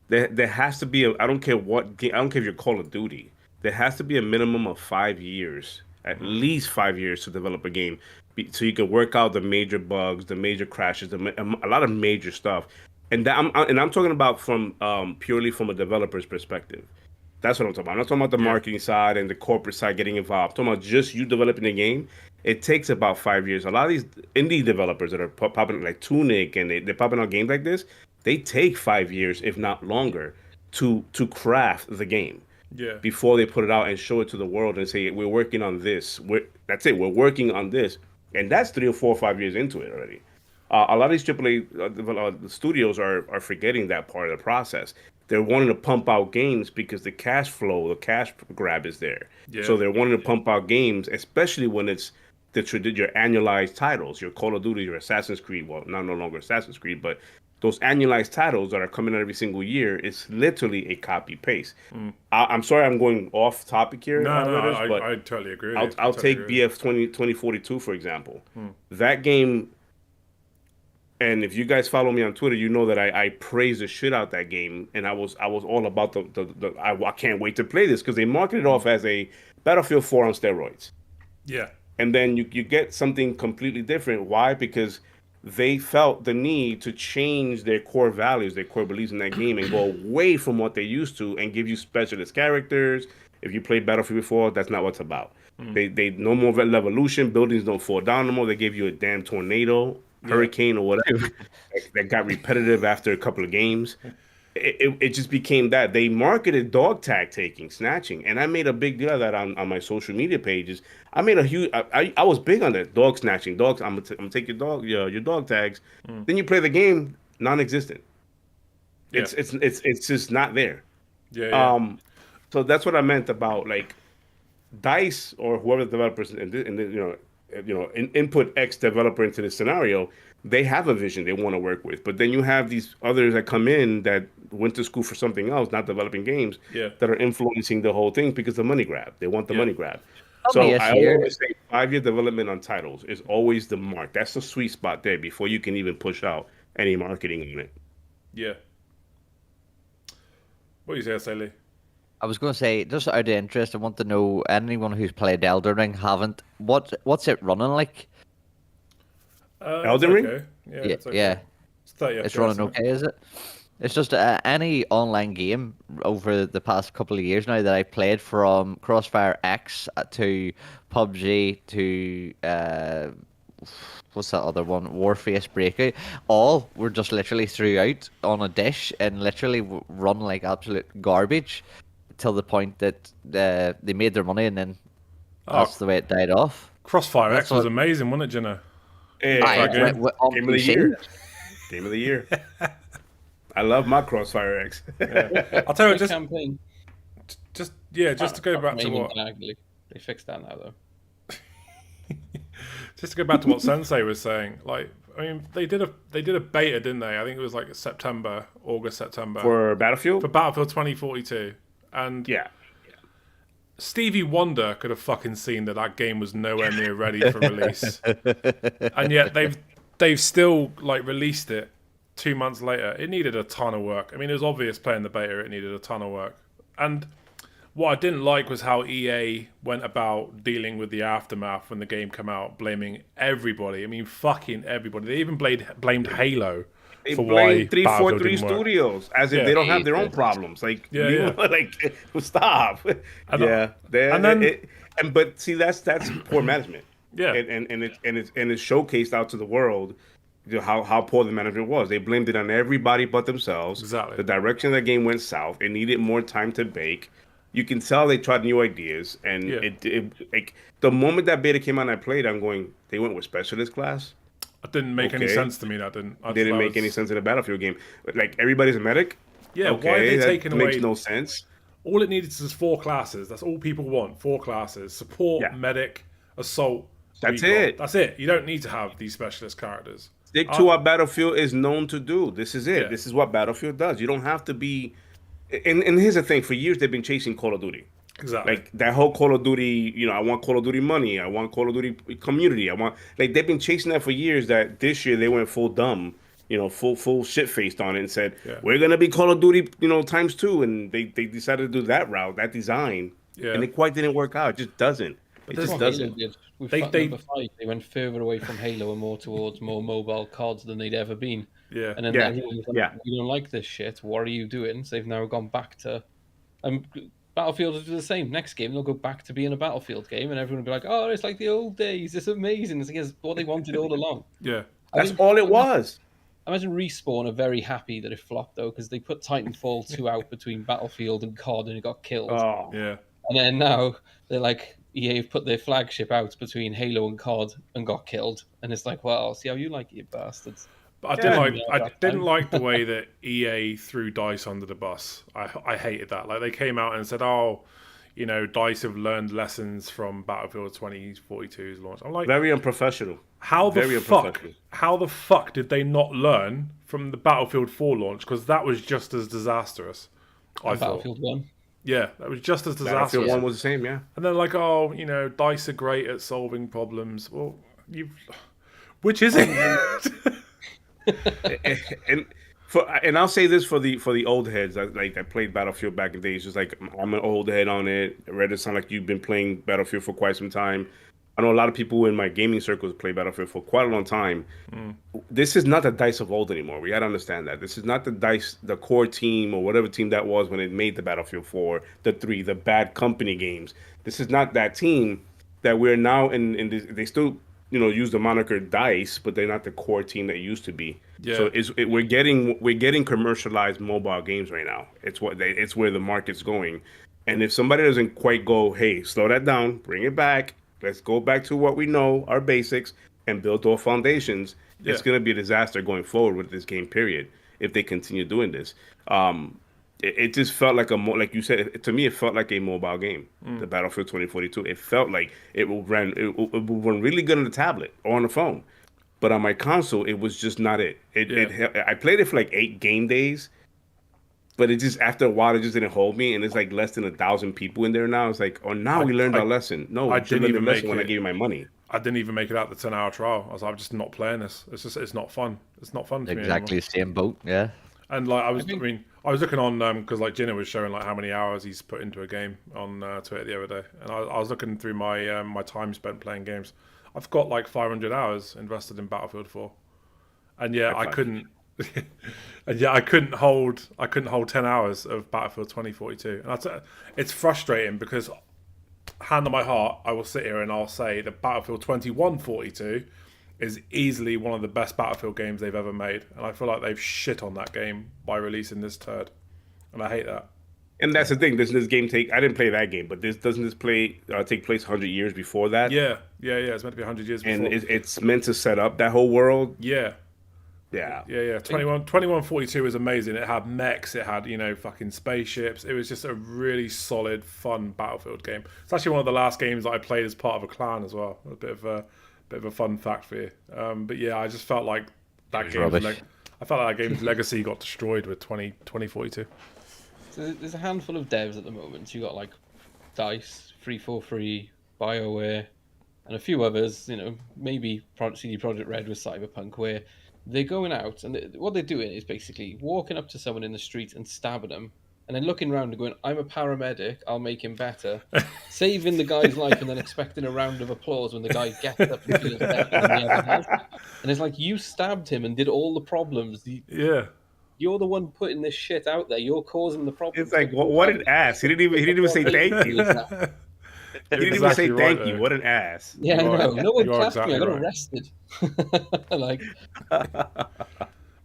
B: there has to be I don't care what game, I don't care if you're Call of Duty. There has to be a minimum of 5 years, at least 5 years to develop a game, so you can work out the major bugs, the major crashes, a lot of major stuff. And I'm talking about from purely from a developer's perspective. That's what I'm talking about. I'm not talking about the marketing side and the corporate side getting involved. I'm talking about just you developing the game. It takes about 5 years. A lot of these indie developers that are popping like Tunic and they're popping out games like this, they take 5 years, if not longer, to craft the game.
A: Yeah.
B: Before they put it out and show it to the world and say, we're working on this. That's it. We're working on this. And that's 3 or 4 or 5 years into it already. A lot of these AAA studios are forgetting that part of the process. They're wanting to pump out games because the cash flow, the cash grab is there. Yeah. So they're wanting to pump out games, especially when it's your annualized titles, your Call of Duty, your Assassin's Creed. Well, no longer Assassin's Creed, but those annualized titles that are coming out every single year, it's literally a copy paste. I'm sorry I'm going off topic here.
A: I totally agree.
B: I'll take BF 2042, for example. That game... And if you guys follow me on Twitter, you know that I praise the shit out that game, and I was all about I can't wait to play this because they marketed it off as a Battlefield 4 on steroids.
A: Yeah.
B: And then you get something completely different. Why? Because they felt the need to change their core values, their core beliefs in that game, and go away from what they used to and give you specialist characters. If you played Battlefield before, that's not what it's about. They no more revolution. Buildings don't fall down no more. They gave you a damn tornado. Hurricane or whatever that got repetitive after a couple of games. It just became that. They marketed dog tag taking, snatching, and I made a big deal of that on my social media pages. I made a huge. I was big on that, dog snatching. Dogs. I'm gonna take your dog tags. Then you play the game, non-existent. It's just not there.
A: Yeah.
B: So that's what I meant about like DICE or whoever the developers input X developer into this scenario, they have a vision they want to work with. But then you have these others that come in that went to school for something else, not developing games, that are influencing the whole thing because of money grab. They want the money grab. So I always say 5-year development on titles is always the mark. That's the sweet spot there before you can even push out any marketing in it.
A: Yeah. What do you say, Lee?
D: I was going to say, just out of interest, I want to know, anyone who's played Elden Ring what's it running like?
B: Elden Ring?
A: Okay. Yeah.
D: Yeah,
A: it's okay.
D: It's running okay, is it? It's just any online game over the past couple of years now that I played, from Crossfire X to PUBG to what's that other one? Warface Breakout. All were just literally throughout on a dish and literally run like absolute garbage till the point that they made their money, and then that's the way it died off.
A: Crossfire X was amazing, wasn't it, Jenna?
B: Game of the year. Game of the year. I love my Crossfire X.
A: I'll tell you, just to go back to what.
C: They fixed that now, though.
A: Just to go back to what Sensei was saying, like, I mean, they did a beta, didn't they? I think it was like August, September.
B: For Battlefield?
A: For Battlefield 2042. And
B: yeah.
A: Stevie Wonder could have fucking seen that game was nowhere near ready for release. And yet they've still like released it 2 months later. It needed a ton of work. I mean, it was obvious playing the beta, it needed a ton of work. And what I didn't like was how EA went about dealing with the aftermath when the game came out, blaming everybody. I mean, fucking everybody. They even blamed Halo.
B: They
A: for
B: blame
A: why
B: 343 Studios as if they don't have their own problems. Like, like stop. But see, that's poor management.
A: Yeah,
B: and it's showcased out to the world how poor the management was. They blamed it on everybody but themselves.
A: Exactly.
B: The direction of the game went south. It needed more time to bake. You can tell they tried new ideas, and it like the moment that beta came out and I played, I'm going, they went with specialist class.
A: It didn't make any sense to me. That
B: didn't make any sense in a Battlefield game. Like, everybody's a medic.
A: Yeah, why are they taking away?
B: Makes no sense.
A: All it needed is 4 classes. That's all people want. 4 classes: support, medic, assault.
B: That's it.
A: That's it. You don't need to have these specialist characters.
B: Stick to what Battlefield is known to do. This is it.
A: Yeah.
B: This is what Battlefield does. You don't have to be. And here's the thing: for years they've been chasing Call of Duty.
A: Exactly.
B: Like that whole Call of Duty, I want Call of Duty money. I want Call of Duty community. They've been chasing that for years. That this year they went full dumb, full shit faced on it and said, we're gonna be Call of Duty, times 2, and they decided to do that route, that design, and it quite didn't work out. It just doesn't. It just doesn't.
C: Number 5, they went further away from Halo and more towards more mobile CODs than they'd ever been.
A: Yeah.
C: And then everyone was like, we don't like this shit. What are you doing? So they've now gone back to. Battlefield will do the same. Next game, they'll go back to being a Battlefield game, and everyone will be like, "Oh, it's like the old days. It's amazing. It's what they wanted all along."
A: Yeah,
B: that's all it was.
C: I imagine Respawn are very happy that it flopped though, because they put Titanfall 2 out between Battlefield and COD, and it got killed.
B: Oh,
A: yeah.
C: And then now they're like, EA have put their flagship out between Halo and COD and got killed, and it's like, well, see how you like it, you bastards.
A: But I didn't like the way that EA threw DICE under the bus. I hated that. Like, they came out and said, DICE have learned lessons from Battlefield 2042's launch. I'm like,
B: very unprofessional.
A: How the fuck did they not learn from the Battlefield 4 launch? Because that was just as disastrous. I thought.
C: Battlefield 1.
A: Yeah, that was just as disastrous.
B: Battlefield 1 was the same, yeah.
A: And they're like, DICE are great at solving problems. Well, which is it?
B: and I'll say this for the old heads. I played Battlefield back in the days. Just like, I'm an old head on it. Reddit sound like you've been playing Battlefield for quite some time. I know a lot of people in my gaming circles play Battlefield for quite a long time. This is not the DICE of old anymore. We got to understand that. This is not the DICE, the core team or whatever team that was when it made the Battlefield 4, the 3, the Bad Company games. This is not that team that we're now in this, they still use the moniker DICE, but they're not the core team that used to be.
A: Yeah.
B: So we're getting commercialized mobile games right now. It's where the market's going. And if somebody doesn't quite go, hey, slow that down, bring it back, let's go back to what we know, our basics, and build those foundations, it's going to be a disaster going forward with this game, period, if they continue doing this. It just felt like like you said, to me, it felt like a mobile game, the Battlefield 2042. It felt like it will run really good on the tablet or on the phone. But on my console, it was just not it. I played it for like 8 game days, but it just, after a while, it just didn't hold me. And it's like less than 1,000 people in there now. It's like, we learned our lesson. No, I didn't even make it when I gave you my money.
A: I didn't even make it out the 10-hour trial. I was like, I'm just not playing this. It's not fun. It's not fun to me
D: exactly the same boat, yeah.
A: And like I was looking on because like Ginna was showing like how many hours he's put into a game on Twitter the other day, and I was looking through my my time spent playing games. I've got like 500 hours invested in Battlefield 4, and I couldn't hold 10 hours of Battlefield 2042, and it's frustrating because, hand on my heart, I will sit here and I'll say that Battlefield 2142 is easily one of the best Battlefield games they've ever made. And I feel like they've shit on that game by releasing this turd. And I hate that.
B: And that's the thing. Doesn't this game I didn't play that game, but doesn't this take place 100 years before that?
A: Yeah. It's meant to be 100 years before.
B: And it's meant to set up that whole world?
A: Yeah.
B: Yeah.
A: 2142 is amazing. It had mechs, it had, fucking spaceships. It was just a really solid, fun Battlefield game. It's actually one of the last games that I played as part of a clan as well. A bit of a fun fact for you. But yeah, I just felt like that game's legacy got destroyed with 2042.
C: So there's a handful of devs at the moment. You got like DICE, 343, BioWare, and a few others. Maybe CD Projekt Red with Cyberpunk, where they're going out and what they're doing is basically walking up to someone in the street and stabbing them, and then looking around and going, "I'm a paramedic. I'll make him better," saving the guy's life, and then expecting a round of applause when the guy gets up and feels better than the other has. And it's like, you stabbed him and did all the problems. You're the one putting this shit out there. You're causing the problem.
B: It's like, what an ass. He didn't even say thank you. He didn't even say thank you. What an ass.
C: Yeah, no one clapped me. I got arrested.
A: But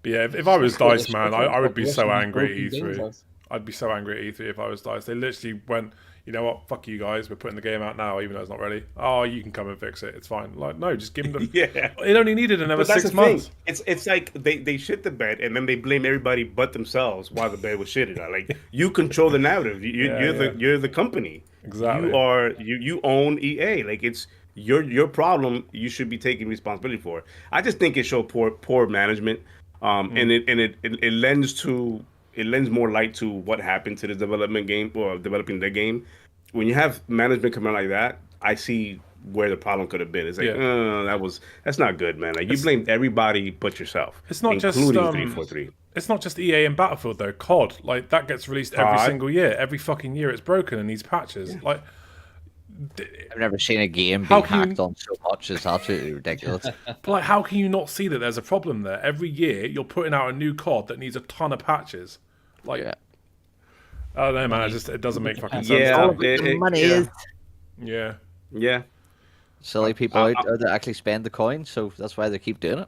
A: yeah, if I was DICE, man, I would be so angry at E3. I'd be so angry at E3 if I was DICE. They literally went, you know what, fuck you guys, we're putting the game out now, even though it's not ready. Oh, you can come and fix it. It's fine. Like, no, just give them the...
B: Yeah.
A: It only needed another 6 months.
B: It's like they shit the bed and then they blame everybody but themselves while the bed was shitted. Like, you control the narrative. You're the company.
A: Exactly.
B: You own EA. Like, it's your problem. You should be taking responsibility for it. I just think it showed poor management. And it lends more light to what happened to the development game or developing the game. When you have management come out like that, I see where the problem could have been. It's like, that's not good, man. Like, you blamed everybody but yourself.
A: It's not just
B: 343.
A: It's not just EA and Battlefield though. COD, like, that gets released every single year. Every fucking year it's broken and these patches. Like,
D: I've never seen a game be hacked on so much. It's absolutely ridiculous.
A: But like, how can you not see that there's a problem there? Every year you're putting out a new COD that needs a ton of patches. Like, I don't know, man. It doesn't make fucking sense.
D: Yeah, money is.
A: Yeah.
D: Silly people out there that actually spend the coin, so that's why they keep doing it.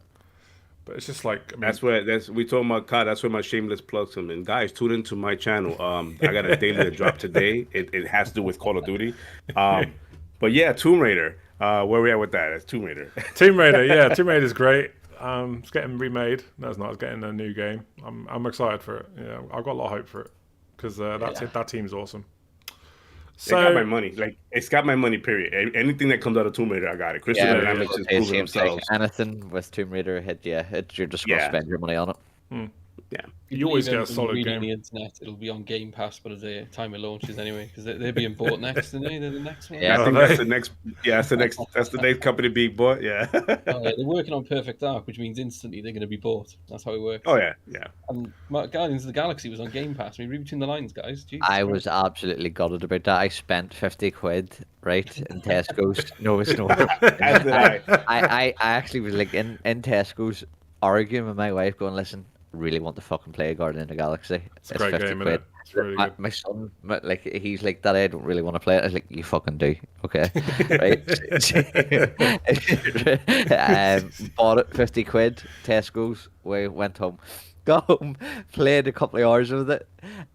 A: But it's just like, I
B: mean, we told my COD. That's where my shameless plugs come in. Guys, tune into my channel. I got a daily drop today. It has to do with Call of Duty. But yeah, Tomb Raider. Where we at with that? It's Tomb Raider.
A: Tomb Raider, Tomb Raider is great. It's getting remade. No, it's not. It's getting a new game. I'm excited for it. Yeah, I've got a lot of hope for it because that team's awesome. So,
B: it got my money. Like, it's got my money, period. Anything that comes out of Tomb Raider, I got it. Crystal Dynamics is proving themselves.
D: Anything with Tomb Raider, you're just going to spend your money on it.
B: Yeah.
A: You always get a solid game.
C: On the internet, it'll be on Game Pass by the time it launches anyway, because they're being bought next, aren't they? They're the next one.
B: Yeah, I think that's the next. Yeah, that's the next company being bought. Yeah.
C: They're working on Perfect Dark, which means instantly they're going to be bought. That's how it works.
B: Oh yeah.
C: And Guardians of the Galaxy was on Game Pass. I mean, read between the lines, guys. Jesus
D: I was absolutely gutted about that. I spent 50 quid, right, in Tesco's. No, it's not.
B: As did
D: I actually was like in Tesco's arguing with my wife, going, "Listen, really want to fucking play Guardian of the Galaxy.
A: It's a great 50 game, quid. Isn't it? It's really good.
D: My son, like, he's like, Daddy, I don't really want to play it. I was like, you fucking do, okay, right? Bought it 50 quid. Tesco's. We went home. Got home, played a couple of hours with it.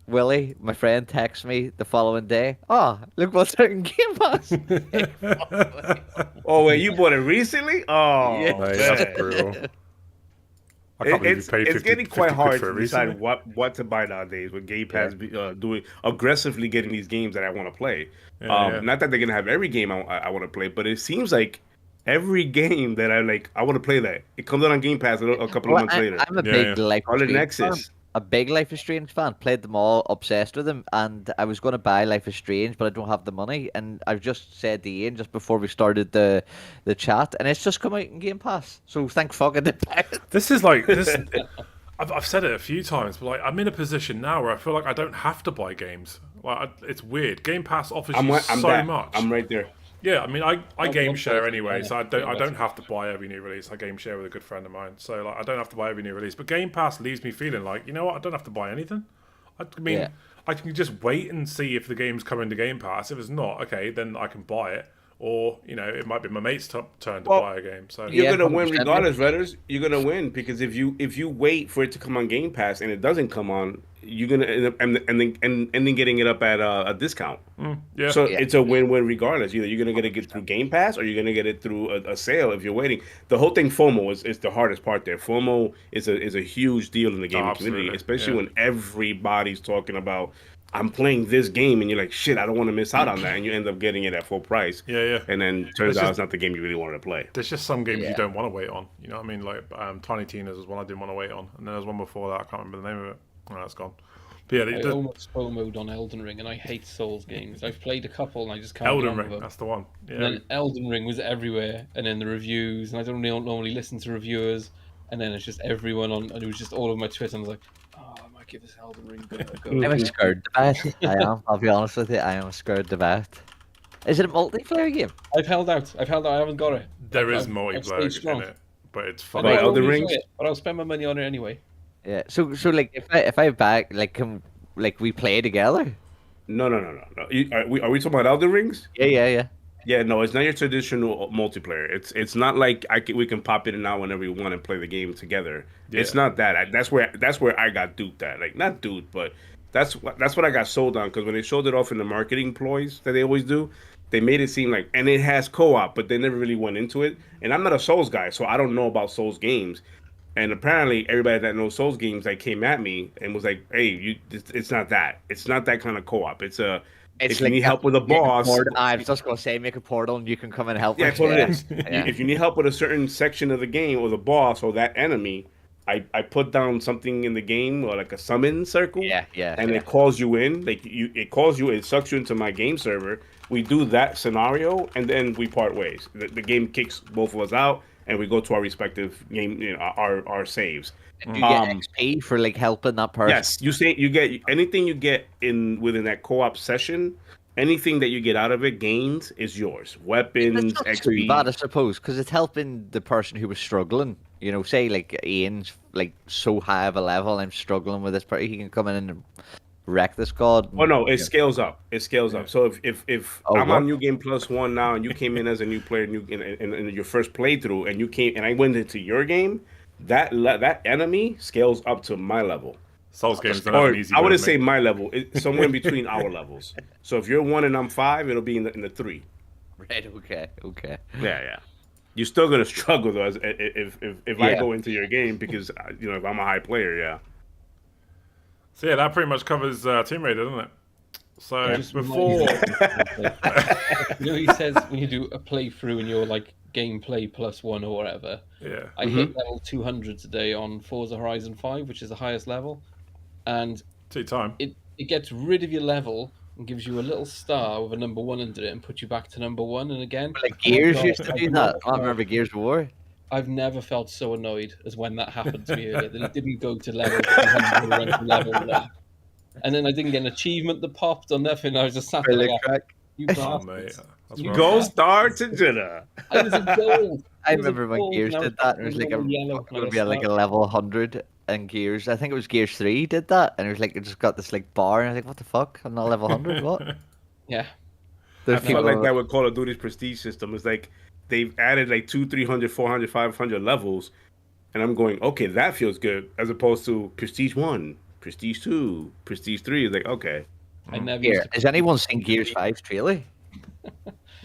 D: Willie, my friend, texts me the following day. Oh, look what's out in Game Pass.
B: Oh, wait, you bought it recently? Oh,
A: yeah. Mate, that's brutal.
B: It's getting quite hard to decide what to buy nowadays with Game Pass doing aggressively getting these games that I want to play. Not that they're gonna have every game I want to play, but it seems like every game that I want to play that it comes out on Game Pass a couple of months later.
D: I'm a big Life is Strange fan. A big Life is Strange fan. Played them all, obsessed with them, and I was going to buy Life is Strange, but I don't have the money. And I've just said to Ian just before we started the chat, and it's just come out in Game Pass. So thank fuck I did buy it.
A: This is like this. I've said it a few times, but like I'm in a position now where I feel like I don't have to buy games. Like it's weird. Game Pass offers you so much.
B: I'm right there.
A: Yeah, I mean, I game share anyway, so I don't have to buy every new release. I game share with a good friend of mine, so like I don't have to buy every new release. But Game Pass leaves me feeling like, you know what, I don't have to buy anything. I mean, I can just wait and see if the game's coming to Game Pass. If it's not, okay, then I can buy it. Or, you know, it might be my mate's turn to buy a game. So
B: you're gonna win regardless, Redders. You're gonna win because if you wait for it to come on Game Pass and it doesn't come on, you're gonna end up and then getting it up at a discount.
A: Yeah.
B: So it's a win-win regardless. Either you're gonna get it through Game Pass or you're gonna get it through a sale if you're waiting. The whole thing, FOMO is the hardest part there. FOMO is a huge deal in the gaming community, especially when everybody's talking about, I'm playing this game, and you're like, shit, I don't want to miss out on that, and you end up getting it at full price.
A: Yeah.
B: And then turns out it's not the game you really wanted to play.
A: There's just some games you don't want to wait on. You know what I mean? Like Tiny Tina's was one I didn't want to wait on, and then there's one before that. I can't remember the name of it. Oh, that's gone. But yeah,
C: I almost FOMO'd on Elden Ring, and I hate Souls games. I've played a couple, and I just can't.
A: Elden Ring, that's the one. Yeah.
C: And then Elden Ring was everywhere, and then the reviews, and I don't normally listen to reviewers, and then it's just everyone on, and it was just all over my Twitter, and I was like, oh, I might give this Elden Ring a go.
D: I'm scared to bet. I am. I'll be honest with you. I am scared to bet. Is it a multiplayer game?
C: I've held out. I haven't got it.
A: There is multiplayer in it, but it's fun.
B: But Elden Ring,
C: but I'll spend my money on it anyway.
D: Yeah. So like if I back can we play together?
B: No. Are we talking about Elden Rings?
D: Yeah.
B: Yeah, no, it's not your traditional multiplayer. It's not like we can pop in and out whenever we want and play the game together. Yeah. It's not that. That's where I got duped at. Like, not duped, but that's what I got sold on, because when they showed it off in the marketing ploys that they always do, they made it seem like, and it has co-op, but they never really went into it. And I'm not a Souls guy, so I don't know about Souls games. And apparently, everybody that knows Souls games came at me and was like, "Hey, it's not that. It's not that kind of co-op. It's if you need help with a boss."
D: I was just gonna say, make a portal and you can come and help.
B: Yeah, that's what it is. Yeah. If you need help with a certain section of the game or the boss or that enemy, I put down something in the game, or like a summon circle.
D: Yeah.
B: And it calls you in. It sucks you into my game server. We do that scenario, and then we part ways. The game kicks both of us out, and we go to our respective game, our saves.
D: And you get XP for like helping that person.
B: Yes, you get anything you get within that co-op session. Anything that you get out of it gains is yours. Weapons,
D: that's not
B: XP.
D: Too bad, I suppose, because it's helping the person who was struggling. You know, say like Ian's like so high of a level, I'm struggling with this part. He can come in and wreck this god.
B: Oh no, it scales up. It scales up. So if I'm on New Game Plus 1 now, and you came in as a new player, in your first playthrough, and you came and I went into your game, that enemy scales up to my level.
A: Souls games don't have an easy.
B: I wouldn't say my level. It's somewhere in between our levels. So if you're 1 and I'm 5, it'll be in the 3.
D: Right. Okay.
B: Yeah. You're still gonna struggle though if I go into your game, because if I'm a high player, yeah.
A: So yeah, that pretty much covers Tomb Raider, doesn't it? So before,
C: he says when you do a playthrough and you're like gameplay +1 or whatever.
A: Yeah.
C: I hit level 200 today on Forza Horizon 5, which is the highest level, and
A: take time.
C: It gets rid of your level and gives you a little star with a number 1 under it and puts you back to number 1. And again,
D: like Gears used to do that. I remember Gears of War.
C: I've never felt so annoyed as when that happened to me earlier, that it didn't go to level 200 or went to level 1. And then I didn't get an achievement that popped or nothing. I was just sat there like, you bastards.
B: Gold star to dinner.
C: I was a gold.
D: I remember when Gears did that, and it was like going to be like a level 100 in Gears. I think it was Gears 3 did that, and it was like it just got this like bar, and I was like, what the fuck? I'm not level 100. What?
C: Yeah.
B: I feel like that with Call of Duty's prestige system. It's like they've added like 200, 300, 400, 500 levels, and I'm going, okay, that feels good, as opposed to Prestige 1, Prestige 2, Prestige 3. It's like, okay.
C: I never
D: Has anyone seen Gears 5's trailer?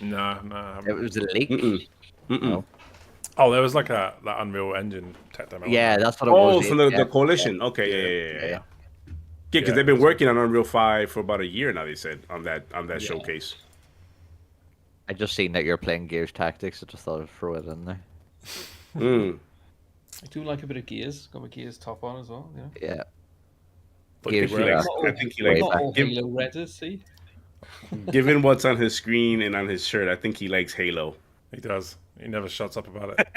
A: No.
D: It was a leak.
B: No.
A: Oh, there was like that Unreal Engine tech demo.
D: Yeah, that's what it was.
B: Oh, from the Coalition. Yeah. Okay, yeah. Because they've been working on Unreal 5 for about a year now, they said, on that showcase.
D: I just seen that you're playing Gears Tactics. I just thought I'd throw it in there.
C: I do like a bit of Gears. Got my Gears top on as well.
D: Yeah.
B: Gears, I think he likes
C: Halo Redders, see?
B: Given what's on his screen and on his shirt, I think he likes Halo.
A: He does. He never shuts up about it.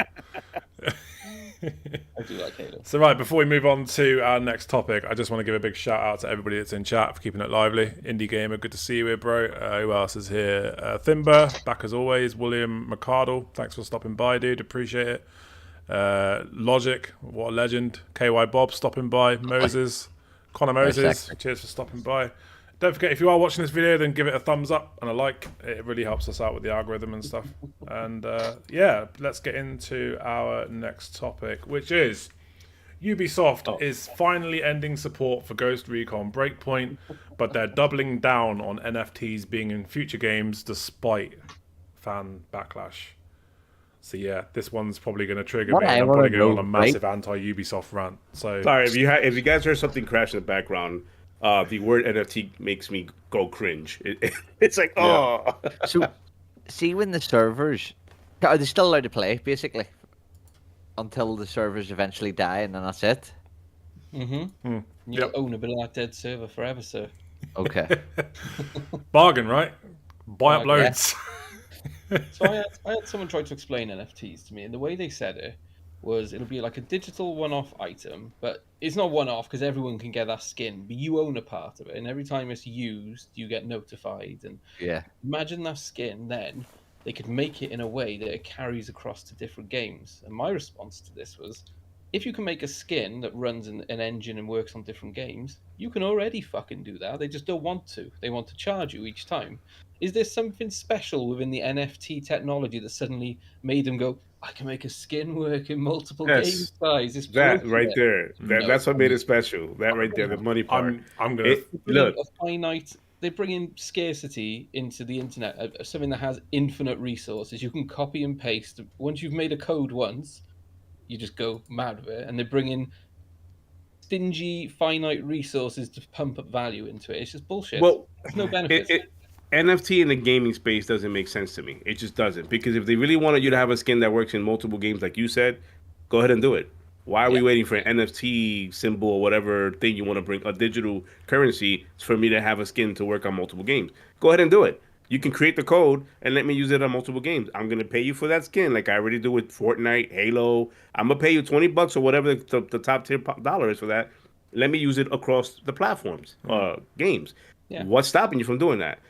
C: I do like Halo.
A: So right, before we move on to our next topic, I just want to give a big shout out to everybody that's in chat for keeping it lively. Indie Gamer, good to see you here, bro. Who else is here? Thimber, back as always. William McCardle, thanks for stopping by, dude. Appreciate it. Logic, what a legend. KY Bob stopping by. Moses, Connor Moses, cheers for stopping by. Don't forget, if you are watching this video, then give it a thumbs up and a like. It really helps us out with the algorithm and stuff. And let's get into our next topic, which is Ubisoft is finally ending support for Ghost Recon Breakpoint, but they're doubling down on NFTs being in future games despite fan backlash. So yeah, this one's probably going to trigger me, and I'm probably going on a massive anti-Ubisoft rant. So
B: sorry if you guys heard something crash in the background. The word NFT makes me go cringe. It's like, oh.
D: Yeah. So, see, when the servers are they still allowed to play basically until the servers eventually die, and then that's it.
C: You'll own a bit of that dead server forever, sir.
D: Okay.
A: Bargain, right? Buy up loads.
C: So I had someone try to explain NFTs to me, and the way they said it was it'll be like a digital one-off item, but it's not one-off because everyone can get that skin, but you own a part of it, and every time it's used, you get notified. And imagine that skin, then they could make it in a way that it carries across to different games. And my response to this was, if you can make a skin that runs an engine and works on different games, you can already fucking do that. They just don't want to. They want to charge you each time. Is there something special within the NFT technology that suddenly made them go, I can make a skin work in multiple game sizes?
B: That right there. That's what made it special. That right there, the money part.
A: I'm going to
C: look. A finite, they bring in scarcity into the internet, something that has infinite resources. You can copy and paste. Once you've made a code once, you just go mad with it. And they bring in stingy, finite resources to pump up value into it. It's just bullshit.
B: Well,
C: there's no benefits.
B: NFT in the gaming space doesn't make sense to me. It just doesn't. Because if they really wanted you to have a skin that works in multiple games, like you said, go ahead and do it. Why are we waiting for an NFT symbol or whatever thing you want to bring, a digital currency, for me to have a skin to work on multiple games? Go ahead and do it. You can create the code and let me use it on multiple games. I'm going to pay you for that skin like I already do with Fortnite, Halo. I'm going to pay you $20 or whatever the top tier dollar is for that. Let me use it across the platforms, games. Yeah. What's stopping you from doing that?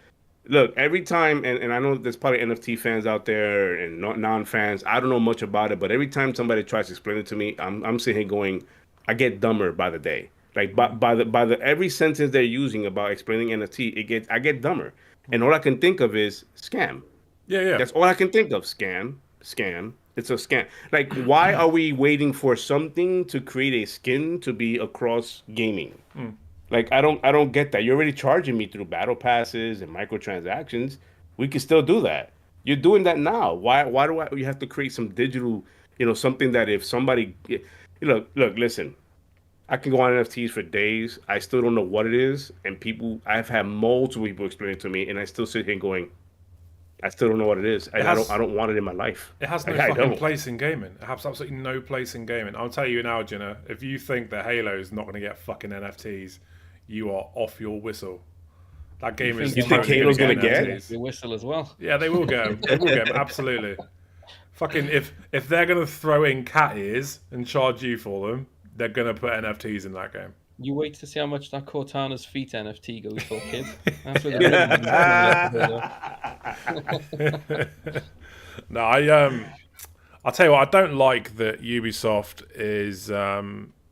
B: Look, every time, and I know there's probably NFT fans out there and non-fans. I don't know much about it, but every time somebody tries to explain it to me, I'm sitting here going, I get dumber by the day. Like by the every sentence they're using about explaining NFT, I get dumber. And all I can think of is scam.
A: Yeah.
B: That's all I can think of. Scam. It's a scam. Like, why are we waiting for something to create a skin to be across gaming? Like, I don't get that. You're already charging me through battle passes and microtransactions. We can still do that. You're doing that now. Why do you have to create some digital, something that if somebody, look, listen, I can go on NFTs for days. I still don't know what it is. And I've had multiple people explain it to me, and I still sit here going, I still don't know what it is. I don't want it in my life.
A: It has no fucking place in gaming. It has absolutely no place in gaming. I'll tell you now, Ginna, if you think that Halo is not going to get fucking NFTs, you are off your whistle. That game is.
B: You think Halo's going to get
C: your whistle as well?
A: Yeah, they will get them. They will get them, absolutely. Fucking if they're going to throw in cat ears and charge you for them, they're going to put NFTs in that game.
C: You wait to see how much that Cortana's feet NFT goes for, kid. That's where
A: No, I'll tell you what, I don't like that Ubisoft is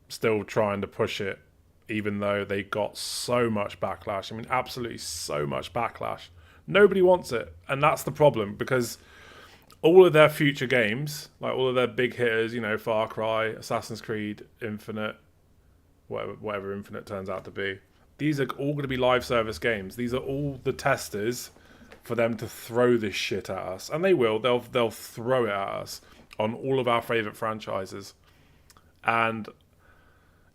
A: still trying to push it, even though they got so much backlash. I mean, absolutely so much backlash. Nobody wants it, and that's the problem, because all of their future games, like all of their big hitters, Far Cry, Assassin's Creed, Infinite, whatever Infinite turns out to be, these are all going to be live service games. These are all the testers for them to throw this shit at us, and they will. They'll throw it at us on all of our favorite franchises, and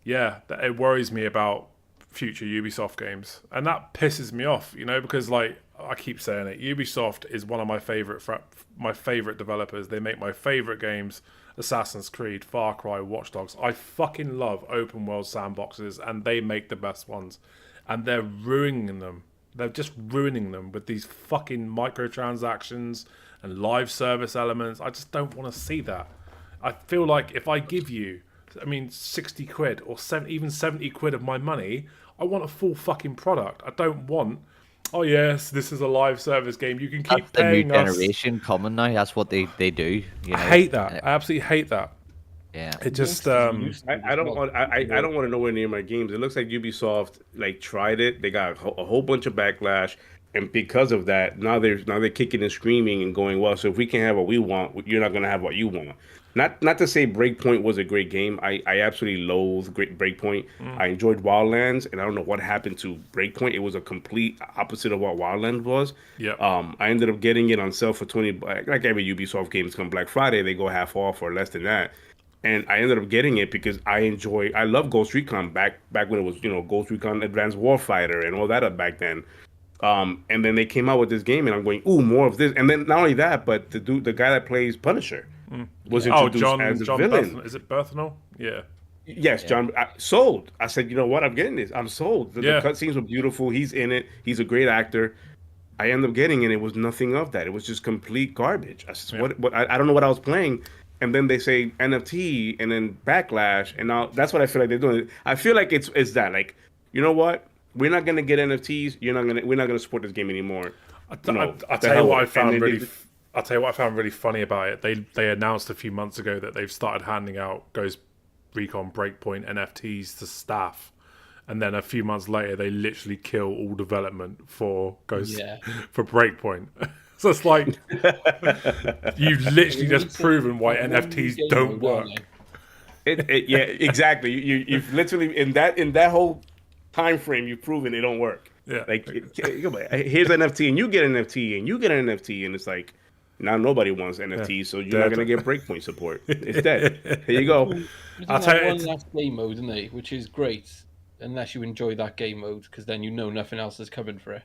A: yeah, it worries me about future Ubisoft games, and that pisses me off, because like I keep saying it, Ubisoft is one of my favorite developers. They make my favorite games: Assassin's Creed, Far Cry, Watch Dogs. I fucking love open world sandboxes, and they make the best ones, and they're ruining them. They're just ruining them with these fucking microtransactions and live service elements. I just don't want to see that. I feel like if I give you, 60 quid or even 70 quid of my money, I want a full fucking product. I don't want, oh yes, this is a live service game. You can keep paying us.
D: That's the new generation coming now. That's what they do.
A: I hate that. I absolutely hate that.
D: Yeah.
B: It just I don't want to nowhere near my games. It looks like Ubisoft tried it. They got a whole bunch of backlash, and because of that, now they're kicking and screaming and going, well, so if we can't have what we want, you're not going to have what you want. Not to say Breakpoint was a great game. I absolutely loathe Breakpoint. I enjoyed Wildlands, and I don't know what happened to Breakpoint. It was a complete opposite of what Wildlands was.
A: Yeah.
B: I ended up getting it on sale for 20. Like every Ubisoft game, come Black Friday, they go half off or less than that. And I ended up getting it because I love Ghost Recon back when it was Ghost Recon Advanced Warfighter and all that back then. And then they came out with this game, and I'm going, ooh, more of this. And then not only that, but the guy that plays Punisher was introduced as a villain.
A: Is it Berthnell? Yeah.
B: Yes, John. Sold. I said, you know what? I'm getting this. I'm sold. The cutscenes were beautiful. He's in it. He's a great actor. I ended up getting it. It was nothing of that. It was just complete garbage. I said, what? I don't know what I was playing. And then they say NFT, and then backlash, and now that's what I feel like they're doing. I feel like it's that, like, you know what? We're not gonna get NFTs. We're not gonna support this game anymore.
A: I'll tell you what I found really funny about it. They announced a few months ago that they've started handing out Ghost Recon Breakpoint NFTs to staff, and then a few months later they literally kill all development for for Breakpoint. So it's like you've literally just proven why NFTs don't work.
B: Yeah, exactly. You've literally in that whole time frame, you've proven it don't work.
A: Yeah.
B: Like, here's an NFT, and you get an NFT, and you get an NFT, and it's like, now nobody wants NFTs, so you're not gonna get Breakpoint support. It's dead. Here you go.
C: I'll tell you, one last game mode, isn't it? Which is great, unless you enjoy that game mode, because then you know nothing else is coming for it.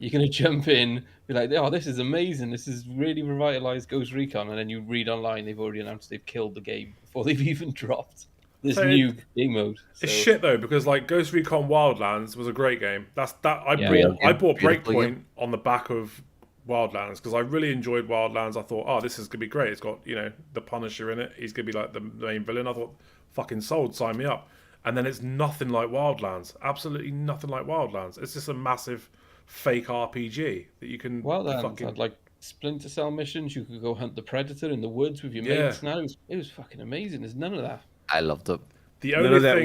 C: You're gonna jump in, be like, "Oh, this is amazing! This is really revitalized Ghost Recon," and then you read online they've already announced they've killed the game before they've even dropped this new game mode. So.
A: It's shit though, because like Ghost Recon Wildlands was a great game. I bought Breakpoint on the back of Wildlands because I really enjoyed Wildlands. I thought, oh, this is gonna be great. It's got the Punisher in it. He's gonna be like the main villain. I thought, fucking sold, sign me up. And then it's nothing like Wildlands. Absolutely nothing like Wildlands. It's just a massive fake RPG that you can.
C: Had like Splinter Cell missions. You could go hunt the Predator in the woods with your mates. Now it was fucking amazing. There's none of that.
D: I loved it.
B: None of that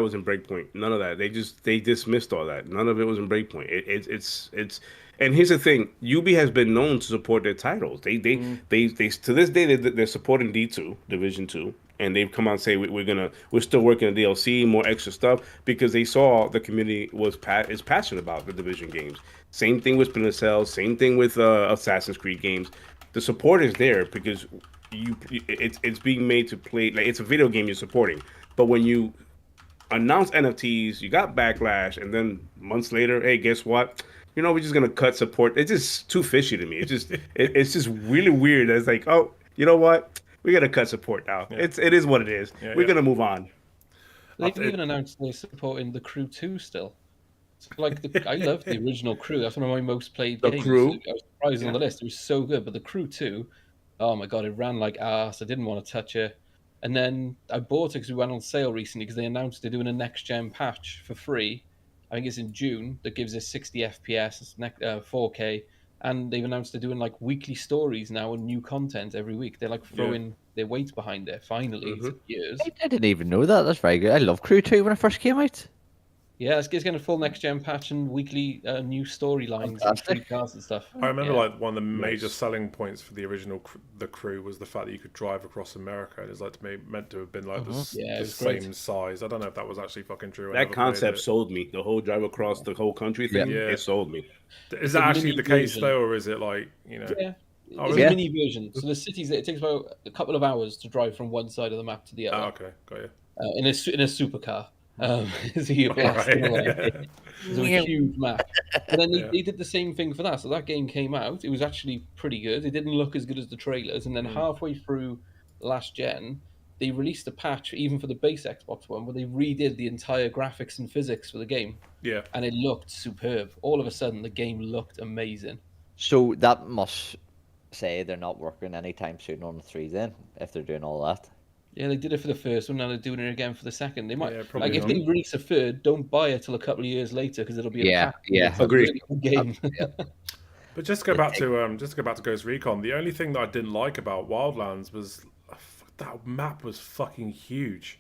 B: was in Breakpoint. None of that. They dismissed all that. None of it was in Breakpoint. It's and here's the thing. Ubi has been known to support their titles. They to this day they're supporting D2 Division 2, and they've come out and say we're still working on DLC, more extra stuff, because they saw the community is passionate about the Division games. Same thing with Splinter Cell. Same thing with Assassin's Creed games. The support is there because it's being made to play like it's a video game you're supporting. But when you announce NFTs, you got backlash, and then months later, hey, guess what? We're just gonna cut support. It's just too fishy to me. It's just really weird. It's like, oh, you know what? We gotta cut support now. Yeah. It is what it is. Yeah, we're gonna move on.
C: They've even announced they're supporting The Crew 2 still. So, like I love the original Crew. That's one of my most played games.
B: The Crew.
C: I was surprised on the list. It was so good. But The Crew 2, oh my god, it ran like ass. I didn't want to touch it. And then I bought it because we went on sale recently because they announced they're doing a next-gen patch for free. I think it's in June that gives us 60 FPS, 4K, and they've announced they're doing like weekly stories now and new content every week. They're like throwing their weight behind it. Finally, it took years.
D: I didn't even know that. That's very good. I love Crew 2 when it first came out.
C: Yeah, it's getting a full next-gen patch and weekly new storylines and street cars and stuff.
A: I remember like one of the major selling points for the original The Crew was the fact that you could drive across America. And it's like meant to have been like the same size. I don't know if that was actually fucking true.
B: That concept sold me. The whole drive across the whole country thing, it sold me.
A: Is that actually the case though, or is it like,
C: Yeah. It's a mini version. So the cities, it takes about a couple of hours to drive from one side of the map to the other.
A: Oh, okay, got you.
C: In a supercar. So you're blasting away. It's a huge map. And then they did the same thing for that. So that game came out. It was actually pretty good. It didn't look as good as the trailers. And then halfway through last gen, they released a patch, even for the base Xbox One, where they redid the entire graphics and physics for the game.
A: Yeah.
C: And it looked superb. All of a sudden, the game looked amazing.
D: So that must say they're not working anytime soon on the 3 then, if they're doing all that.
C: Yeah, they did it for the first one. Now they're doing it again for the second. They might, like, if they release a third, don't buy it till a couple of years later because it'll be a
B: agreed
C: game.
A: But just to go back to Ghost Recon, the only thing that I didn't like about Wildlands was that map was fucking huge,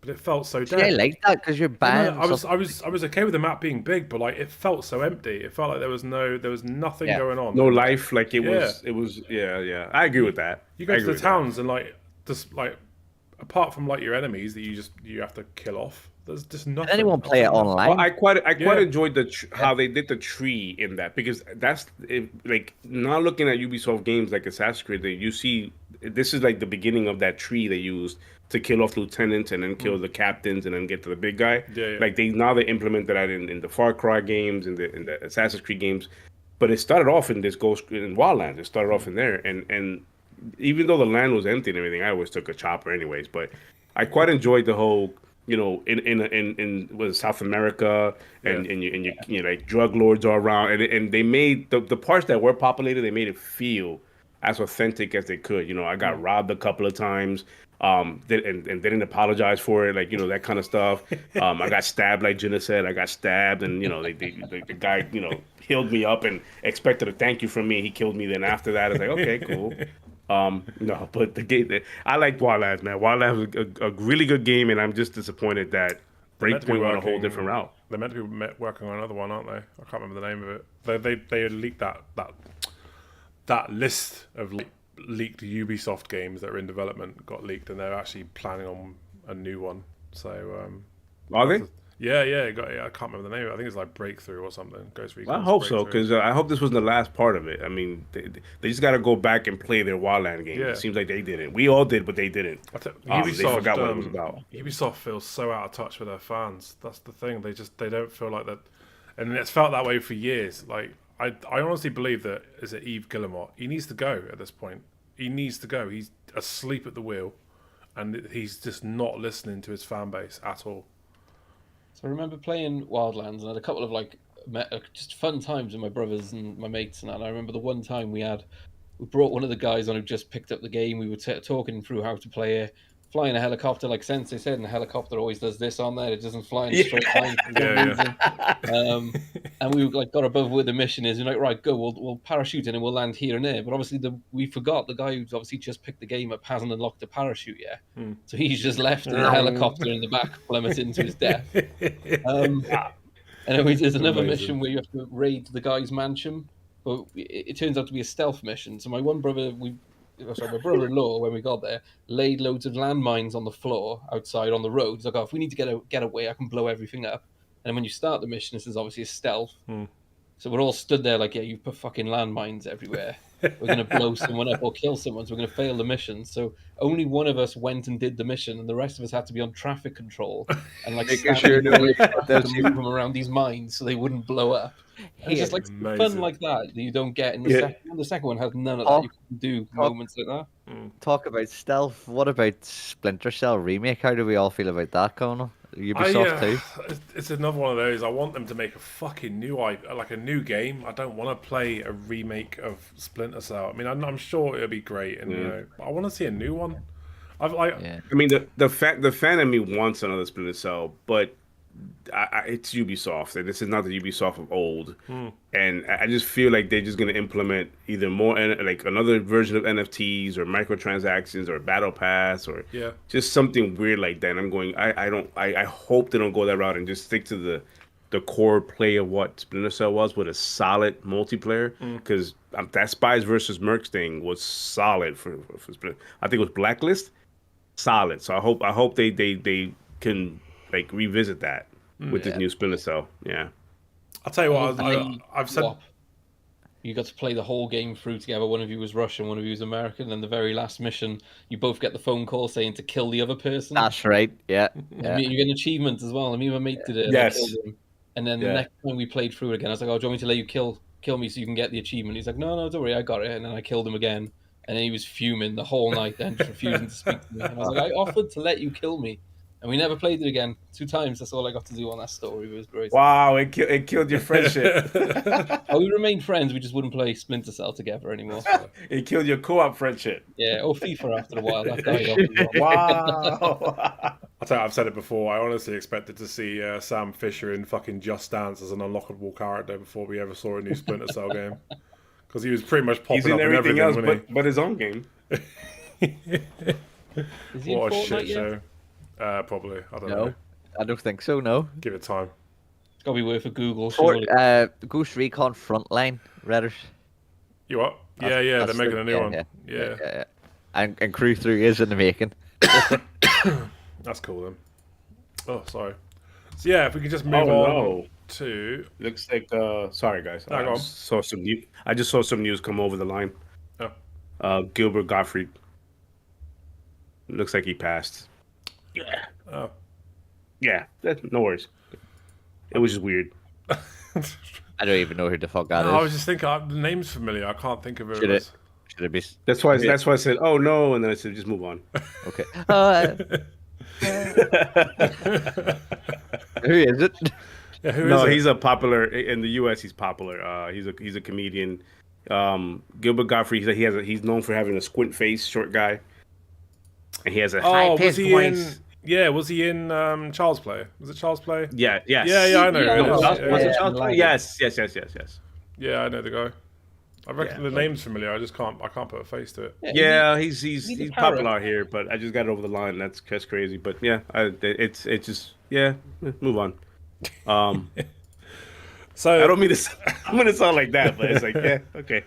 A: but it felt so dead.
D: I like that because you're banned.
A: I was okay with the map being big, but like it felt so empty. It felt like there was nothing going on.
B: No life. Like it was. I agree with that.
A: You go to the towns and like just like apart from like your enemies that you have to kill off. There's just nothing.
D: Did anyone play it online?
B: Well, I quite enjoyed how they did the tree in that, because that's like now looking at Ubisoft games like Assassin's Creed, you see this is like the beginning of that tree they used to kill off lieutenants and then kill the captains and then get to the big guy.
A: Yeah.
B: Like they implemented that in the Far Cry games, in the Assassin's Creed games, but it started off in this in Wildlands. It started off in there, and even though the land was empty and everything, I always took a chopper anyways. But I quite enjoyed the whole. In was South America and you like drug lords are around and they made the parts that were populated, they made it feel as authentic as they could. I got robbed a couple of times, and didn't apologize for it, like that kind of stuff. I got stabbed, like Jenna said. I got stabbed, and the guy healed me up and expected a thank you from me. He killed me. Then after that, I was like, okay, cool. No, but the game, I liked Wildlands, man. Wildlands was a really good game, and I'm just disappointed that Breakpoint went a whole different route.
A: They're meant to be working on another one, aren't they? I can't remember the name of it. They leaked that list of leaked Ubisoft games that are in development got leaked, and they're actually planning on a new one. So
B: are they?
A: Yeah. I can't remember the name of it. I think it's like Breakthrough or something. Ghost Recon.
B: Well, I hope so, because I hope this wasn't the last part of it. I mean, they just got to go back and play their Wildland game. Yeah. It seems like they didn't. We all did, but they didn't.
A: Ubisoft,
B: they forgot what it was about.
A: Ubisoft feels so out of touch with their fans. That's the thing. They don't feel like that, and it's felt that way for years. Like I honestly believe that is it Yves Guillemot. He needs to go at this point. He needs to go. He's asleep at the wheel, and he's just not listening to his fan base at all.
C: So I remember playing Wildlands and I had a couple of just fun times with my brothers and my mates and that. And I remember the one time we brought one of the guys on who just picked up the game. We were talking through how to play it, flying a helicopter, like Sensei said, and a helicopter always does this on there. It doesn't fly in a straight line. And we got above where the mission is. And right, go. We'll parachute in and we'll land here and there. But obviously we forgot the guy who's obviously just picked the game up hasn't unlocked the parachute yet. So he's just left in the helicopter in the back, plummeting to his death. And then there's another mission where you have to raid the guy's mansion, but it turns out to be a stealth mission. So my brother-in-law, when we got there, laid loads of landmines on the floor outside on the road. He's like, if we need to get away, I can blow everything up. And when you start the mission, this is obviously a stealth. So we're all stood there like, you put fucking landmines everywhere. We're going to blow someone up or kill someone, so we're going to fail the mission. So only one of us went and did the mission, and the rest of us had to be on traffic control and making sure to move them around these mines so they wouldn't blow up. And it's just like fun like that you don't get in the second one. The second one has none of that. You can do moments like that.
D: Talk about stealth. What about Splinter Cell Remake? How do we all feel about that, Connor? Ubisoft too?
A: It's another one of those. I want them to make a fucking a new game. I don't want to play a remake of Splinter Cell. I mean, I'm sure it'll be great, and but I want to see a new one. I
B: mean, the fan in me wants another Splinter Cell, but it's Ubisoft, and this is not the Ubisoft of old. And I just feel like they're just going to implement either more like another version of NFTs or microtransactions or battle pass or just something weird like that. And I'm going, I hope they don't go that route and just stick to the core play of what Splinter Cell was with a solid multiplayer, because that Spies versus Mercs thing was solid for Splinter. I think it was Blacklist, solid. So I hope they can like revisit that with this new Splinter Cell. Yeah,
A: I'll tell you what. I've said
C: you got to play the whole game through together. One of you was Russian, one of you was American, and the very last mission, you both get the phone call saying to kill the other person.
D: That's right. Yeah.
C: You get an achievement as well. I mean, my mate did it.
B: Yes.
C: And I killed him. And then the next time we played through it again, I was like, "Oh, do you want me to let you kill me so you can get the achievement?" He's like, "No, don't worry, I got it." And then I killed him again, and then he was fuming the whole night, then just refusing to speak to me. And I was like, "I offered to let you kill me." And we never played it again. 2 times. That's all I got to do on that story. It was great.
B: Wow, it killed your friendship.
C: We remained friends. We just wouldn't play Splinter Cell together anymore.
B: It killed your co-op friendship.
C: Yeah, or FIFA after a while. That died off.
B: Wow.
A: I'll tell you, I've said it before. I honestly expected to see Sam Fisher in fucking Just Dance as an unlockable character before we ever saw a new Splinter Cell game. Because he was pretty much popping up in everything
B: else
A: but
B: his own game.
C: Is he
A: what
C: in
A: a shit
C: Fortnite
A: show. Probably. I don't know.
D: I don't think so, no.
A: Give it time.
C: It's got to be worth a Google.
D: Ghost Recon Frontline, Redders.
A: You what? Yeah, they're making a new one. Yeah.
D: and Crew 3 is in the making.
A: That's cool then. Oh, sorry. So yeah, if we could just move on to.
B: Looks like sorry guys.
A: No,
B: I just saw some news come over the line. Gilbert Gottfried. Looks like he passed. Yeah.
A: Oh.
B: Yeah. No worries. It was just weird.
D: I don't even know who the fuck that is.
A: I was just thinking the name's familiar. I can't think of it.
D: Should it be?
B: That's why I said, "Oh no," and then I said, "Just move on."
D: Okay. Who is it?
A: Yeah, who
B: no,
A: is it?
B: he's a popular in the U.S. He's popular. He's a comedian. Gilbert Gottfried. He's known for having a squint face, short guy, and he has a high pitched voice.
A: Was he in Child's Play? Was it Child's Play?
B: Yeah. Yes.
A: Yeah, I know.
B: Yeah. Was it Child's Play? Yes.
A: Yeah, I know the guy. I reckon the name's familiar. I can't put a face to it.
B: Yeah, he's popular out here, but I just got over the line. That's crazy. But yeah, it's just move on.
A: So
B: I don't mean to. I'm gonna sound like that, but it's like okay.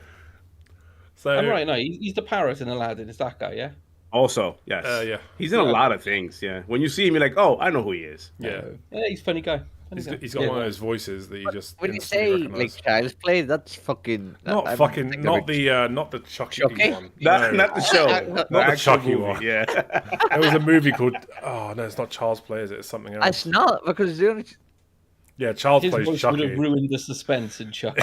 A: So
C: I'm right now. He's the parrot in Aladdin. It's that guy, yeah.
B: Also, yes.
A: Yeah.
B: He's in a lot of things. Yeah. When you see him, you're like, oh, I know who he is.
A: Yeah.
C: He's a funny guy.
A: He's got one of those voices that you just.
D: When you say
A: recognize.
D: like Child's Play, that's fucking.
A: Not the Chucky one.
B: Not the show.
A: Not the Chucky
B: movie.
A: one.
B: Yeah.
A: There was a movie called. Oh no, it's not Child's Play. Is it? It's something else.
D: It's not because the only.
A: Yeah, Child's
C: His
A: Play's
C: voice
A: Chucky.
C: would have ruined the suspense in Chucky.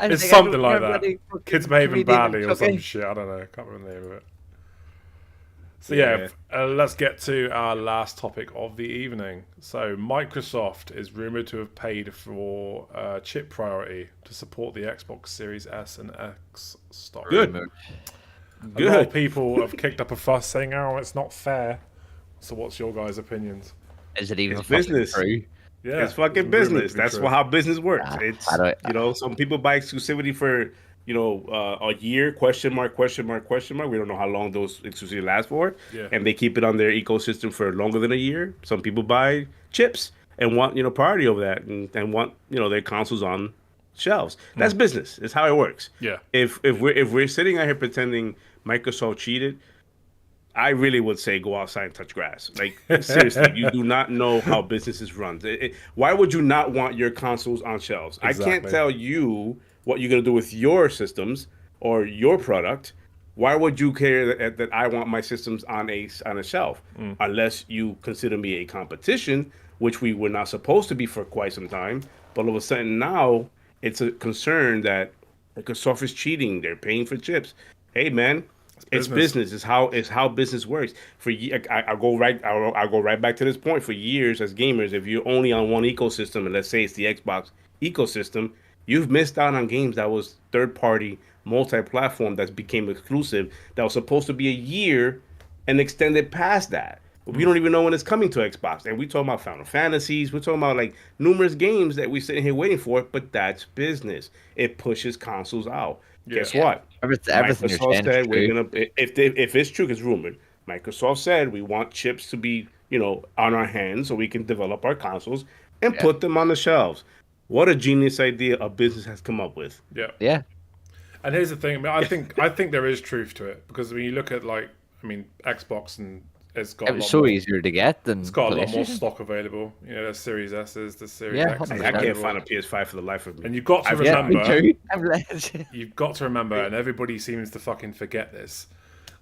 A: It's something like that. Kids behaving badly or some shit. I don't know. I can't remember the name of it. So let's get to our last topic of the evening. So Microsoft is rumored to have paid for chip priority to support the Xbox Series S and X stock.
B: Good.
A: A lot of people have kicked up a fuss saying, "Oh, it's not fair." So what's your guys' opinions?
D: Is it even
B: business?
D: True?
B: Yeah, it's fucking business. That's how business works. It's some people buy exclusivity for a year, question mark. We don't know how long those exclusivity last for.
A: Yeah.
B: And they keep it on their ecosystem for longer than a year. Some people buy chips and want, priority over that and want, their consoles on shelves. That's business. It's how it works.
A: Yeah.
B: If we're sitting out here pretending Microsoft cheated, I really would say go outside and touch grass. Like, seriously, you do not know how businesses run. Why would you not want your consoles on shelves? Exactly. I can't tell you what you're going to do with your systems or your product. Why would you care that I want my systems on a shelf? Unless you consider me a competition, which we were not supposed to be for quite some time. But all of a sudden now, it's a concern that Microsoft is cheating. They're paying for chips. Hey, man. It's business. It's how business works. I'll go right back to this point. For years, as gamers, if you're only on one ecosystem, and let's say it's the Xbox ecosystem, you've missed out on games that was third-party, multi-platform that became exclusive. That was supposed to be a year, and extended past that. We don't even know when it's coming to Xbox. And we talking about Final Fantasies. We're talking about like numerous games that we're sitting here waiting for. But that's business. It pushes consoles out. Yeah. Guess what?
D: Everything
B: Microsoft said we're gonna. If it's true, it's rumored. Microsoft said we want chips to be on our hands so we can develop our consoles and put them on the shelves. What a genius idea a business has come up with.
A: Yeah.
D: Yeah.
A: And here's the thing. I think there is truth to it because when you look at Xbox and it's got.
D: It was so easier to get than.
A: It's got a lot more stock available. There's Series S's, there's Series X's.
B: I can't find a PS5 for the life of me.
A: And you've got to remember.
D: Yeah,
A: you've got to remember, and everybody seems to fucking forget this,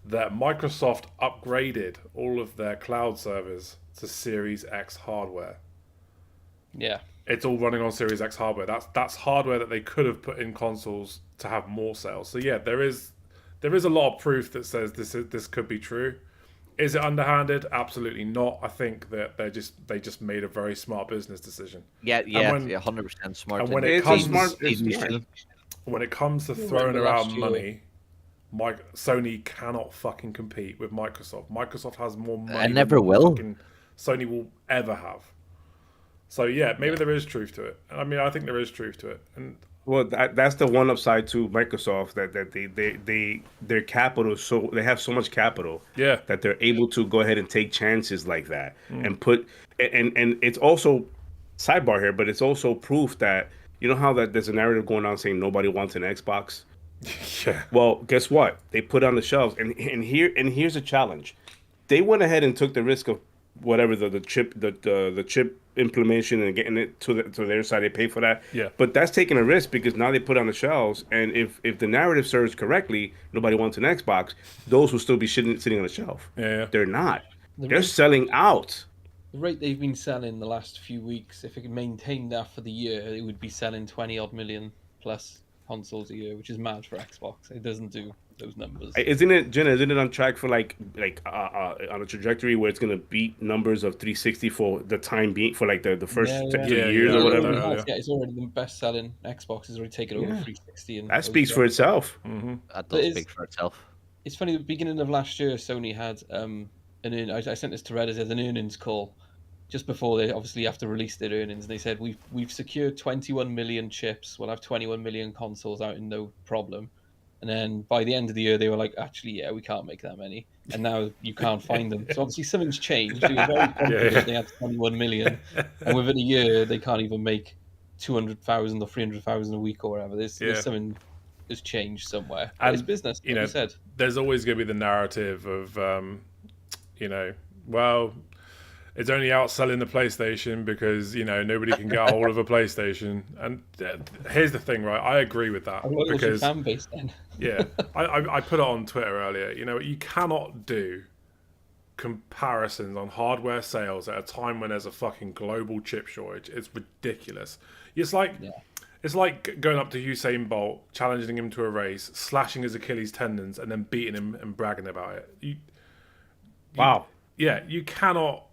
A: that Microsoft upgraded all of their cloud servers to Series X hardware.
C: Yeah.
A: It's all running on Series X hardware. That's hardware that they could have put in consoles to have more sales. So yeah, there is a lot of proof that says this could be true. Is it underhanded? Absolutely not. I think that they just made a very smart business decision.
D: Yeah, 100% smart.
A: And when it comes to throwing around money, Sony cannot fucking compete with Microsoft. Microsoft has more money.
D: And never will.
A: Sony will ever have. So yeah, maybe there is truth to it. I think there is truth to it. And
B: well, that's the one upside to Microsoft that their capital, so they have so much capital that they're able to go ahead and take chances like that and put and it's also sidebar here, but it's also proof that how that there's a narrative going on saying nobody wants an Xbox
A: Yeah.
B: Well, guess what? They put on the shelves, and here's a challenge. They went ahead and took the risk of whatever the chip implementation and getting it to their side. They pay for that.
A: Yeah.
B: But that's taking a risk because now they put on the shelves, and if the narrative serves correctly, nobody wants an Xbox. Those will still be sitting on the shelf.
A: Yeah.
B: They're not. They're selling out.
C: The rate they've been selling the last few weeks, if it could maintain that for the year, it would be selling 20 odd million plus consoles a year, which is mad for Xbox. It doesn't do those numbers.
B: Isn't it, Jenna? Isn't it on track for like on a trajectory where it's gonna beat numbers of 360 for the time being for like the first 2 years or whatever?
C: Yeah, it's already the best selling. Xbox has already taken over 360, and
B: that speaks for itself.
A: Mm-hmm.
D: That does speak for itself.
C: It's funny. At the beginning of last year, Sony had I sent this to Reddit as an earnings call just before they obviously have to release their earnings. They said we've secured 21 million chips. We'll have 21 million consoles out in no problem. And then by the end of the year, they were like, actually, yeah, we can't make that many. And now you can't find them. So obviously something's changed. They were very confident they had 21 million. And within a year, they can't even make 200,000 or 300,000 a week or whatever. There's something has changed somewhere. But it's business, like you said.
A: There's always going to be the narrative of, well, it's only outselling the PlayStation because, nobody can get a hold of a PlayStation. And here's the thing, right? I agree with that.
C: What's your fan base then?
A: Yeah. I put it on Twitter earlier. You cannot do comparisons on hardware sales at a time when there's a fucking global chip shortage. It's ridiculous. It's like going up to Usain Bolt, challenging him to a race, slashing his Achilles tendons, and then beating him and bragging about it.
B: Wow.
A: Yeah, you cannot.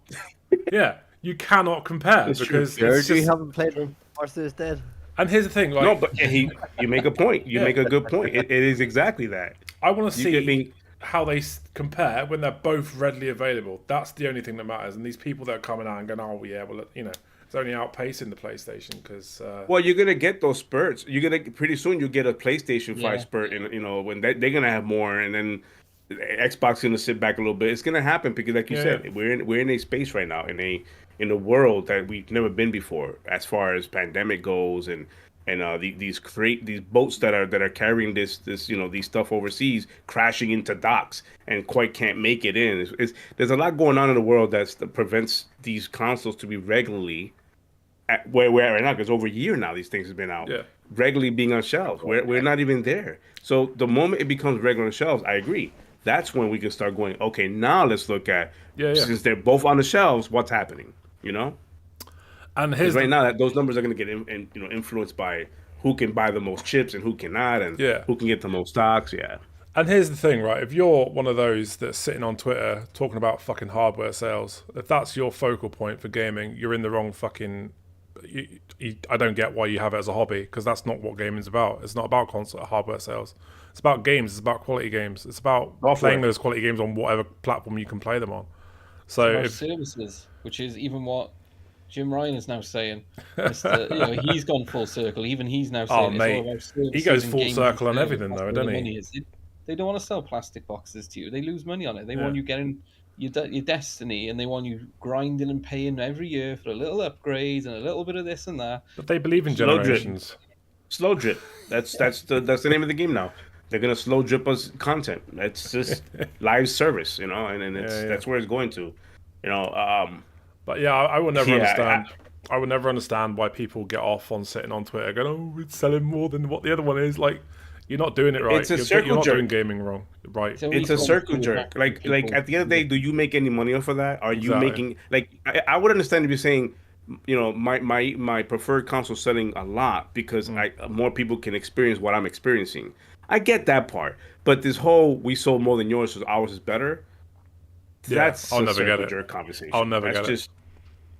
A: Yeah, you cannot compare because
D: you haven't played Arthur's Dead.
A: And here's the thing, like,
B: no, but you make a point. You make a good point. It is exactly that.
A: I want to see how they compare when they're both readily available. That's the only thing that matters. And these people that are coming out and going, oh yeah, well, it's only outpacing the PlayStation because.
B: Well, you're gonna get those spurts. Pretty soon you'll get a PlayStation 5 spurt, and when they're gonna have more, and then. Xbox is gonna sit back a little bit. It's gonna happen because, like you said, we're in a space right now in a world that we've never been before as far as pandemic goes, and these boats that are carrying this these stuff overseas crashing into docks and quite can't make it in. There's a lot going on in the world that prevents these consoles to be regularly at where we're at right now, because over a year now these things have been out regularly being on shelves. We're not even there. So the moment it becomes regular on shelves, I agree. That's when we can start going, okay, now let's look at, since they're both on the shelves, what's happening, And right now, those numbers are going to get influenced by who can buy the most chips and who cannot, and who can get the most stocks,
A: And here's the thing, right? If you're one of those that's sitting on Twitter talking about fucking hardware sales, if that's your focal point for gaming, you're in the wrong fucking... I don't get why you have it as a hobby, because that's not what gaming's about. It's not about console hardware sales. It's about games. It's about quality games. It's about playing those quality games on whatever platform you can play them on. So
C: services, which is even what Jim Ryan is now saying. He's gone full circle. Even he's now saying it's all about services.
A: He goes full circle on everything, though, doesn't he?
C: They don't want to sell plastic boxes to you. They lose money on it. They want you getting your destiny, and they want you grinding and paying every year for a little upgrades and a little bit of this and that.
A: But they believe in generations.
B: Slow drip. That's the name of the game now. They're gonna slow drip us content. That's just live service, and that's where it's going to,
A: But yeah, I will never understand. I would never understand why people get off on sitting on Twitter going, "Oh, it's selling more than what the other one is." Like, you're not doing it right.
B: It's a circle
A: you're not
B: jerk.
A: doing gaming wrong, right?
B: So it's a circle jerk. Like at the end of the day, do you make any money off of that? Are you making I would understand if you're saying, my preferred console selling a lot because more people can experience what I'm experiencing. I get that part, but this whole we sold more than yours, so ours is better. That's
A: I'll
B: a
A: never get it.
B: Jerk conversation.
A: I'll never get it.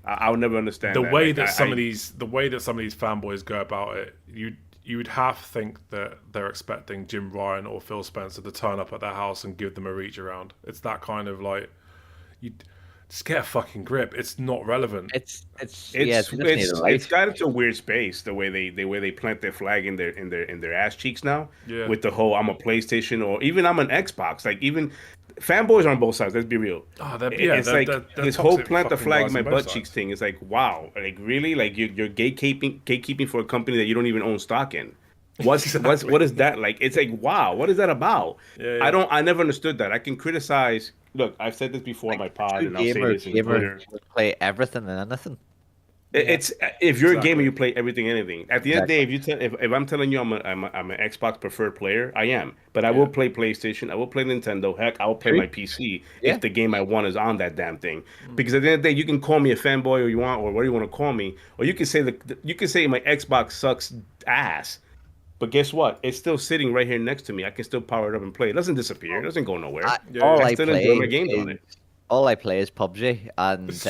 B: I'll never understand
A: the way that some of these fanboys go about it. You would have to think that they're expecting Jim Ryan or Phil Spencer to turn up at their house and give them a reach around. It's that kind of you just get a fucking grip. It's not relevant.
B: It's got into a weird space the way they plant their flag in their ass cheeks now. Yeah. With the whole I'm a PlayStation or even I'm an Xbox. Like even fanboys are on both sides. Let's be real. They're this whole plant the flag in my butt cheeks thing is like, wow, like really, like you're gatekeeping for a company that you don't even own stock in. What is that like? It's like, wow, what is that about?
A: Yeah.
B: I never understood that. I can criticize. Look, I've said this before on my pod, and I'll say this in Twitter.
D: Play everything and anything.
B: It's if you're a gamer, you play everything, anything. At the end of the day, if I'm telling you I'm an Xbox preferred player, I am. But I will play PlayStation. I will play Nintendo. Heck, I will play my PC if the game I want is on that damn thing. Because at the end of the day, you can call me a fanboy or you want, or what do you want to call me, or you can say my Xbox sucks ass. But guess what? It's still sitting right here next to me. I can still power it up and play. It doesn't disappear. It doesn't go nowhere. I still enjoy my games on it.
D: All I play is PUBG, and it's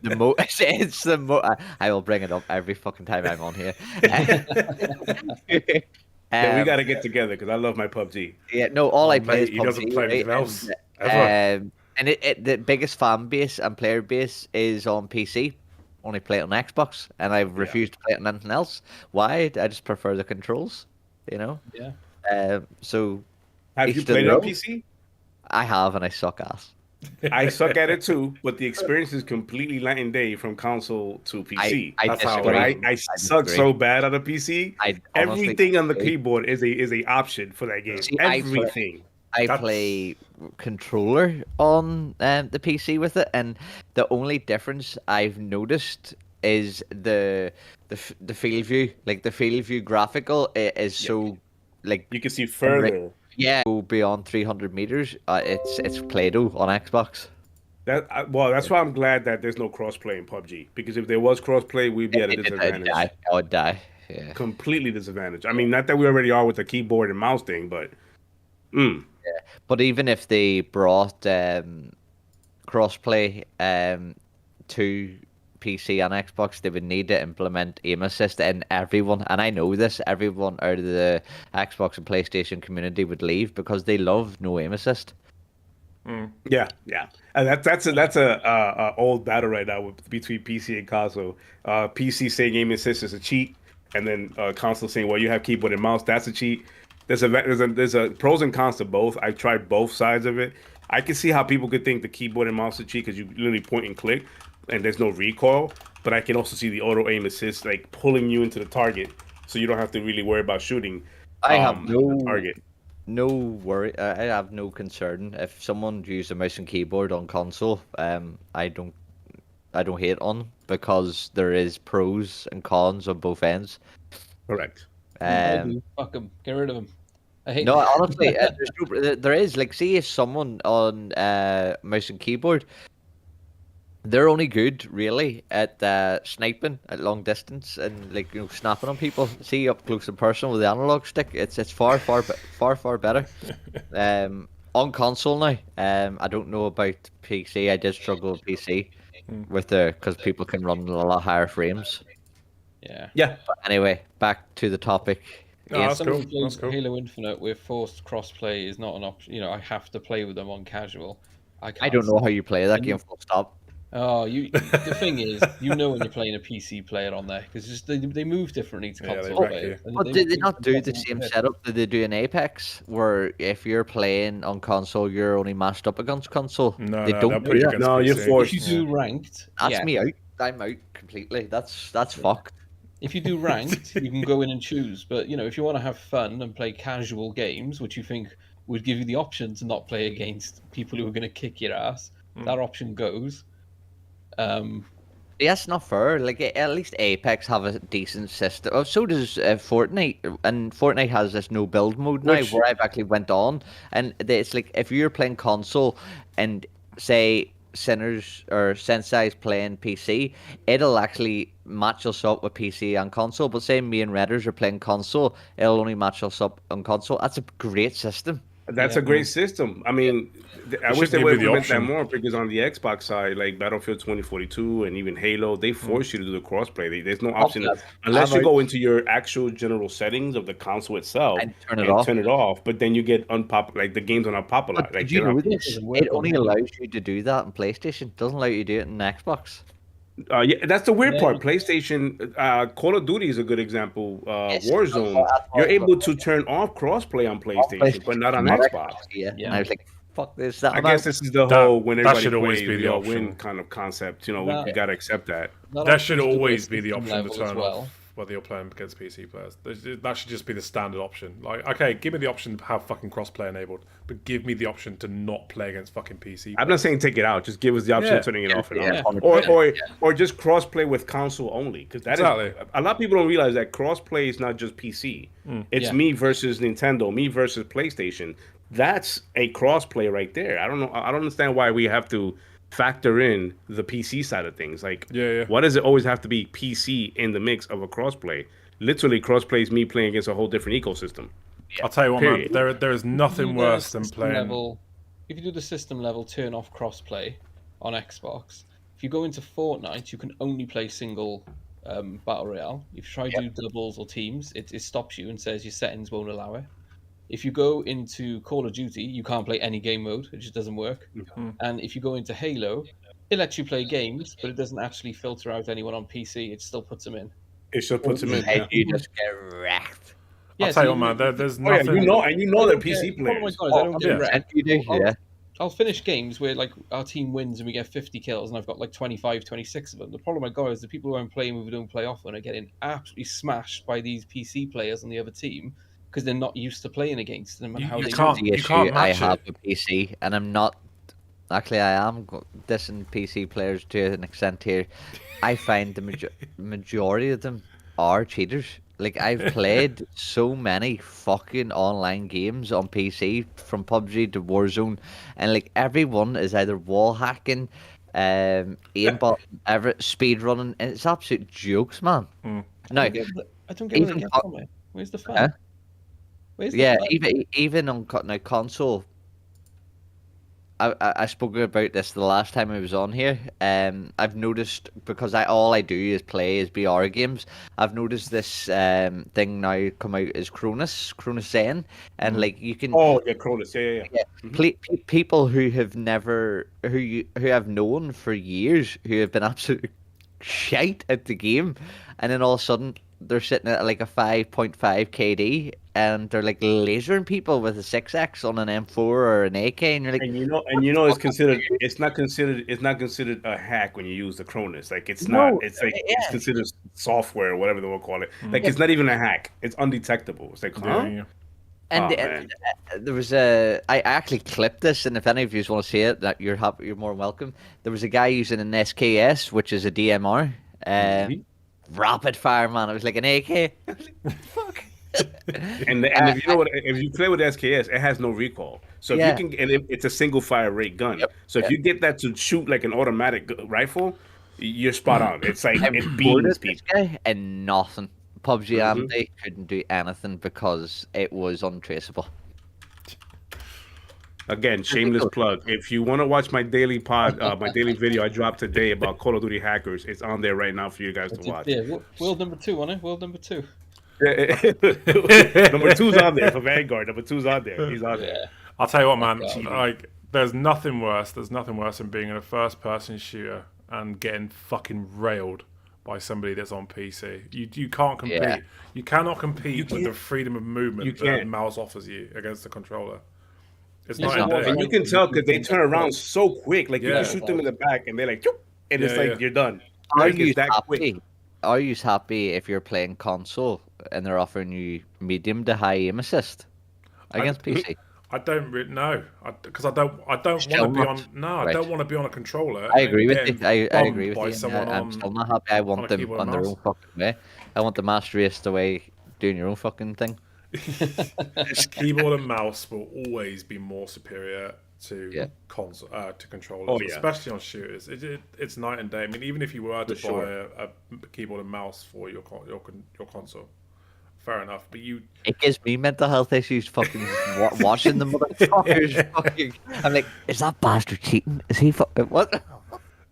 D: the I will bring it up every fucking time I'm on here.
B: We got to get together because I love my PUBG.
D: Yeah, no, all I play is PUBG.
A: He doesn't play anything else.
D: And the biggest fan base and player base is on PC. Only play it on Xbox, and I've refused to play it on anything else. Why? I just prefer the controls.
C: Yeah.
D: So.
B: Have you played it on PC?
D: I have, and I suck ass.
B: I suck at it too, but the experience is completely night and day from console to PC. I suck so bad on the PC. Everything on the keyboard is a option for that game. Everything.
D: I play controller on the PC with it, and the only difference I've noticed is the field view. Like the field view graphical is so like
B: you can see further.
D: Yeah, go beyond 300 meters. It's Play-Doh on Xbox.
B: That's why I'm glad that there's no crossplay in PUBG. Because if there was crossplay, we'd be at a disadvantage.
D: I would die. Yeah.
B: Completely disadvantage. I mean, not that we already are with the keyboard and mouse thing, but.
D: Yeah. But even if they brought crossplay to PC and Xbox, they would need to implement aim assist in everyone. And I know this, everyone out of the Xbox and PlayStation community would leave because they love no aim assist.
B: Yeah. And that's a old battle right now between PC and console. PC saying aim assist is a cheat, and then console saying, well, you have keyboard and mouse, that's a cheat. There's a pros and cons to both. I've tried both sides of it. I can see how people could think the keyboard and mouse is cheat because you literally point and click and there's no recoil. But I can also see the auto aim assist like pulling you into the target, so you don't have to really worry about shooting.
D: I have no
B: target.
D: No worry. I have no concern if someone used a mouse and keyboard on console. I don't hate on because there is pros and cons on both ends.
B: Correct.
C: Fuck them. Get rid of them. I hate
D: no, honestly, there is like, see if someone on mouse and keyboard, they're only good really at sniping at long distance and like snapping on people. See up close and personal with the analog stick, it's far better. On console now, I don't know about PC. I did struggle with PC because people can run a lot higher frames.
C: Yeah.
B: But
D: anyway, back to the topic.
A: That's cool.
C: Halo Infinite with forced crossplay is not an option. I have to play with them on casual.
D: I don't know how you play that game. Full stop.
C: Oh, the thing is, when you're playing a PC player on there because they move differently to console players.
D: But did they not do the same setup that they do in Apex, where if you're playing on console, you're only matched up against console?
A: No,
D: they don't do that.
B: No, you're forced.
C: If you do ranked,
D: that's me out. I'm out completely. That's fucked.
C: If you do ranked, you can go in and choose. But if you want to have fun and play casual games, which you think would give you the option to not play against people who are going to kick your ass, that option goes.
D: That's not fair. Like at least Apex have a decent system. Oh, so does Fortnite, and Fortnite has this no build mode now, where I've actually went on, and it's like if you're playing console, and say Sinners or Sensei's playing PC, it'll actually match us up with PC and console. But say me and Redders are playing console, it'll only match us up on console. That's a great system.
B: That's a great system. I mean, I wish they would implement that more because on the Xbox side, like Battlefield 2042 and even Halo, they force you to do the crossplay. There's no option unless you go into your actual general settings of the console itself
D: and turn it off.
B: But then you get unpopular, like the games are not popular.
D: But did you know this? It only allows you to do that in PlayStation. It doesn't allow you to do it in Xbox.
B: Yeah, that's the weird part. PlayStation, Call of Duty is a good example. Warzone, you're able to turn off crossplay on PlayStation, but not on Xbox.
D: Yeah. And I was like, fuck this.
B: I guess this is the whole when everybody
A: plays, we
B: all win kind of concept. We got to accept that.
A: That should always be the option to turn off whether you're playing against PC players. That should just be the standard option. Like, okay, give me the option to have fucking crossplay enabled, but give me the option to not play against fucking PC players.
B: I'm not saying take it out. Just give us the option of turning it off and on. Or just crossplay with console only, because that is a lot of people don't realize that crossplay is not just PC. It's me versus Nintendo, me versus PlayStation. That's a crossplay right there. I don't know. I don't understand why we have to factor in the PC side of things. Like, why does it always have to be PC in the mix of a crossplay? Literally, crossplay is me playing against a whole different ecosystem.
A: I'll tell you what, man. There is nothing worse than playing.
C: If you do the system level turn off crossplay on Xbox, if you go into Fortnite, you can only play single battle royale. If you try to do doubles or teams, it stops you and says your settings won't allow it. If you go into Call of Duty, you can't play any game mode. It just doesn't work. And if you go into Halo, it lets you play games, but it doesn't actually filter out anyone on PC. It still puts them in.
B: It still puts them in.
D: You just get wrecked.
A: I'll tell you what, man. There's nothing.
B: You know they're PC players.
C: I don't get wrecked. I'll finish games where like our team wins and we get 50 kills, and I've got like 25, 26 of them. The problem I got is the people who I'm playing with who don't play often are getting absolutely smashed by these PC players on the other team, because they're not used to playing against them and how they
D: can't match I have a PC, and I'm not. Actually, I am dissing PC players to an extent here. I find the majority of them are cheaters. Like, I've played so many fucking online games on PC, from PUBG to Warzone, and like everyone is either wall hacking, aimbot, speed running, and it's absolute jokes, man. No,
C: I don't get where they get from it. Where's the fun?
D: Even on console. I spoke about this the last time I was on here. I've noticed, because all I do is play VR games. I've noticed this thing now come out is Cronus Zen, and like you can.
B: Oh yeah, Cronus, yeah.
D: People who have who have known for years, who have been absolute shite at the game, and then all of a sudden they're sitting at like a 5.5 KD, and they're like lasering people with a 6X on an M4 or an AK, and you're like,
B: it's not considered a hack when you use the Cronus. Like it's considered software or whatever they will call it. Like it's not even a hack. It's undetectable. It's like, huh?
D: And there was I actually clipped this, and if any of you want to see it, that you're more welcome. There was a guy using an SKS, which is a DMR, rapid fire, man. It was like an AK. Fuck.
B: And if you play with SKS, it has no recoil. So if you can, and it's a single fire rate gun. So if you get that to shoot like an automatic rifle, you're spot on. It's like it beats people.
D: And nothing. PUBG and they couldn't do anything because it was untraceable.
B: Again, shameless plug. If you want to watch my daily my daily video I dropped today about Call of Duty hackers, it's on there right now for you guys to watch.
C: Yeah, world number 2 on it. World number 2.
B: Number 2's on there for Vanguard. Number 2's on there. He's on there.
A: I'll tell you what, man. Like, there's nothing worse than being in a first-person shooter and getting fucking railed by somebody that's on PC. You can't compete. Yeah. You cannot compete with the freedom of movement that the mouse offers you against the controller. It's not.
B: And you can tell because they turn around so quick. Like you can shoot them in the back, and they're like, and it's like you're done.
D: Are you happy? Are you happy if you're playing console and they're offering you medium to high aim assist against PC?
A: I don't really know because I don't want to be on. No, I don't want to be on a controller.
D: I agree with you. I agree with you. I'm still not happy. I want them on their own fucking way. I want the master race the way doing your own fucking thing.
A: Keyboard and mouse will always be more superior to console to controllers, especially on shooters. It's night and day. I mean, even if you were to buy a keyboard and mouse for your console. Fair enough, but
D: it gives me mental health issues fucking watching the motherfuckers fucking. I'm like, is that bastard cheating? Is he fucking what?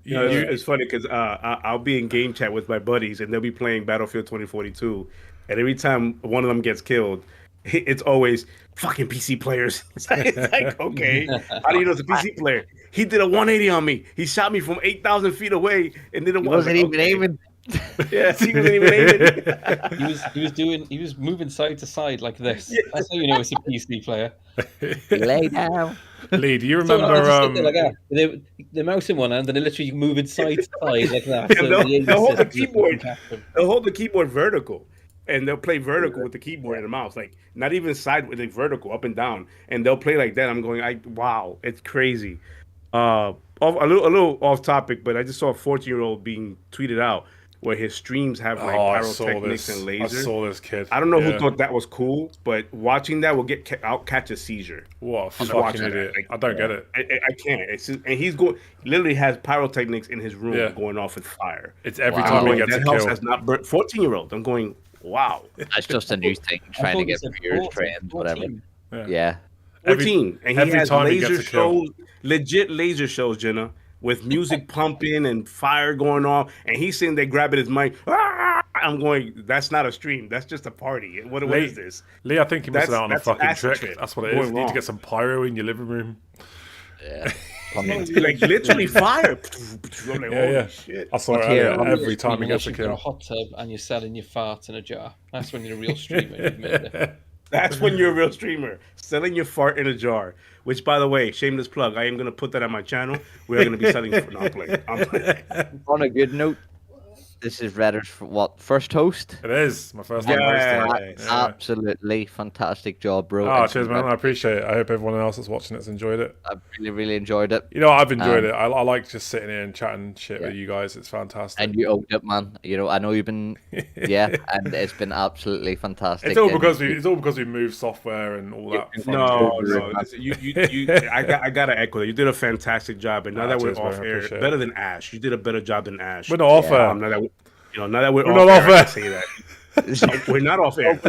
B: It's funny because I'll be in game chat with my buddies and they'll be playing Battlefield 2042, and every time one of them gets killed, it's always fucking PC players. It's like, okay, how do you know it's a PC player? He did a 180 on me. He shot me from 8,000 feet away and didn't.
D: Wasn't even aiming.
B: Yeah, he wasn't even aiming.
C: He was moving side to side like this. That's how you know it's a PC player.
D: Lay down.
A: Lee, do you
C: So
A: remember?
C: like that. The mouse in one hand, and they're literally moving side to side like that.
B: And
C: So
B: they'll hold the keyboard. They'll hold the keyboard vertical, and they'll play vertical with the keyboard and the mouse, like not even sideways, like vertical, up and down, and they'll play like that. I'm going, wow, it's crazy. A little off topic, but I just saw a 14-year-old being tweeted out where his streams have like pyrotechnics and lasers.
A: I saw this kid.
B: I don't know who thought that was cool, but watching that will catch a seizure.
A: What a fucking idiot!
B: Like,
A: I don't get it.
B: I can't. It's just, and he's literally has pyrotechnics in his room going off with fire.
A: It's every time he gets a kill.
B: That house has not burnt. 14-year-old. I'm going, wow.
D: That's just a new thing, trying to get viewers trained, whatever. Yeah.
B: 14, and he has laser shows,
A: kill.
B: Legit laser shows, Jenna, with music pumping and fire going on, and he's sitting there grabbing his mic. Ah! I'm going, that's not a stream. That's just a party. What is this?
A: Lee, I think you're missing out on a fucking trick.
B: Trip.
A: That's what it is. You need to get some pyro in your living room.
D: Yeah.
B: Like literally fire. I'm like, holy shit.
A: I saw it earlier. Every time he gets a kill.
C: You've got a hot tub and you're selling your farts in a jar. That's when you're a real streamer. You've made it.
B: That's when you're a real streamer. Selling your fart in a jar. Which, by the way, shameless plug. I am going to put that on my channel. We are going to be selling. No, I'm playing.
D: On a good note, this is Redder's first host.
A: It is my first time hosting.
D: Absolutely fantastic job, bro.
A: Oh, cheers, man. I appreciate it. I hope everyone else that's watching it's enjoyed it.
D: I really enjoyed it.
A: You know, I've enjoyed it. I like just sitting here and chatting shit with you guys. It's fantastic.
D: And you owned it, man. You know, I know you've been, and it's been absolutely fantastic.
A: It's all because we moved software and all that.
B: No. I gotta echo that. You did a fantastic job, and now that we're off air, better than Ash. You did a better job than Ash.
A: We're not off air.
B: Now that we're not off air, I say that. We're not off air.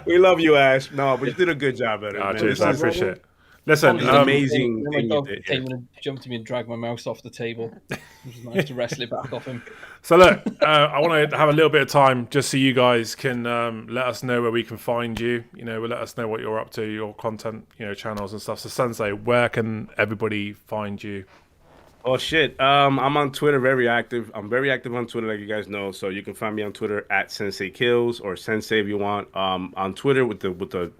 B: We love you, Ash. No, but you did a good job at it.
A: Cheers, I appreciate it. Listen,
B: it's amazing.
C: My dog came and jumped to me and dragged my mouse off the table. It was nice to wrestle it back off him.
A: So look, I want to have a little bit of time just so you guys can let us know where we can find you. You know, let us know what you're up to, your content, channels and stuff. So Sensei, where can everybody find you?
B: Oh shit! I'm on Twitter, very active. I'm very active on Twitter, like you guys know. So you can find me on Twitter at Sensei Kills or Sensei if you want. On Twitter with the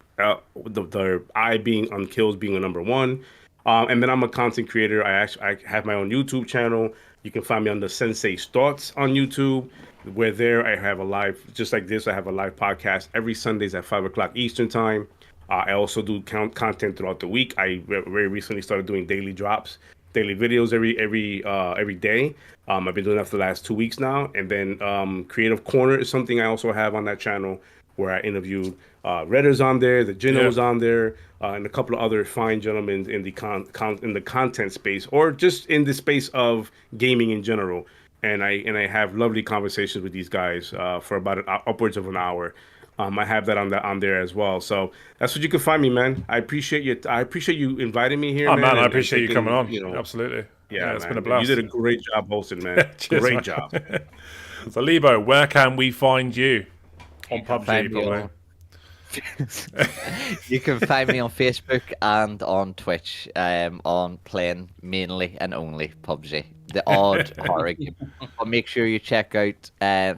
B: I being on Kills being a number 1. And then I'm a content creator. I have my own YouTube channel. You can find me on the Sensei's Thoughts on YouTube. Where there I have a live, just like this. I have a live podcast every Sundays at 5:00 Eastern time. I also do content throughout the week. I very recently started doing daily drops. Daily videos every day. I've been doing that for the last 2 weeks now. And then Creative Corner is something I also have on that channel where I interviewed Redders on there, TheGinnaGaming was on there, and a couple of other fine gentlemen in the content space or just in the space of gaming in general. And I have lovely conversations with these guys for about upwards of an hour. I have that on there as well. So that's what you can find me, man. I appreciate you inviting me here, man.
A: I appreciate you coming on. Absolutely.
B: Yeah,
A: it's been a blast.
B: You did a great job hosting, man.
A: Cheers,
B: great
A: man.
B: job.
A: So LEEBO, where can we find you? On PUBG, probably.
D: You can find me on Facebook and on Twitch on playing mainly and only PUBG. The odd horror game. But make sure you check out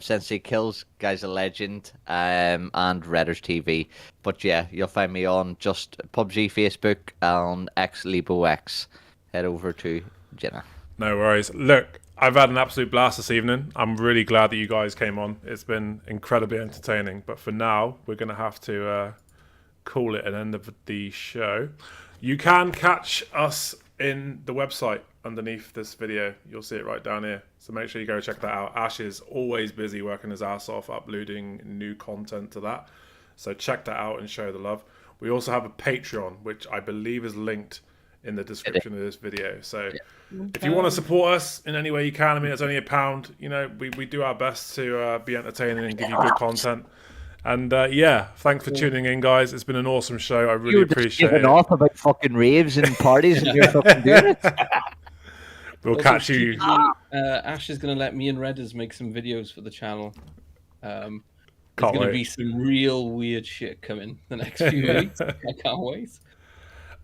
D: Sensei Kills, guy's a legend, and ReddersTV. But yeah, you'll find me on just PUBG Facebook and LEEBO X. Head over to Jenna.
A: No worries. Look, I've had an absolute blast this evening. I'm really glad that you guys came on. It's been incredibly entertaining. But for now, we're going to have to call it an end of the show. You can catch us in the website underneath this video. You'll see it right down here. So make sure you go check that out. Ash is always busy working his ass off, uploading new content to that. So check that out and show the love. We also have a Patreon, which I believe is linked in the description of this video. So if you want to support us in any way you can, I mean, it's only £1. We do our best to be entertaining and give you good content. And thanks for tuning in, guys. It's been an awesome show. I really appreciate it.
D: You're off about fucking raves and parties and you're fucking doing it.
A: We'll catch you.
C: Ash is going to let me and Redders make some videos for the channel. There's going to be some real weird shit coming the next few weeks. I can't wait.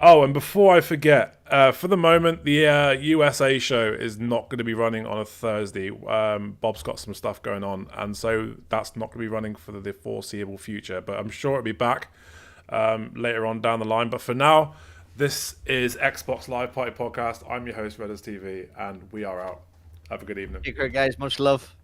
A: Oh, and before I forget, for the moment, the USA show is not going to be running on a Thursday. Bob's got some stuff going on, and so that's not going to be running for the foreseeable future. But I'm sure it'll be back later on down the line. But for now, this is Xbox Live Party Podcast. I'm your host, ReddersTV, and we are out. Have a good evening.
D: Take care, guys. Much love.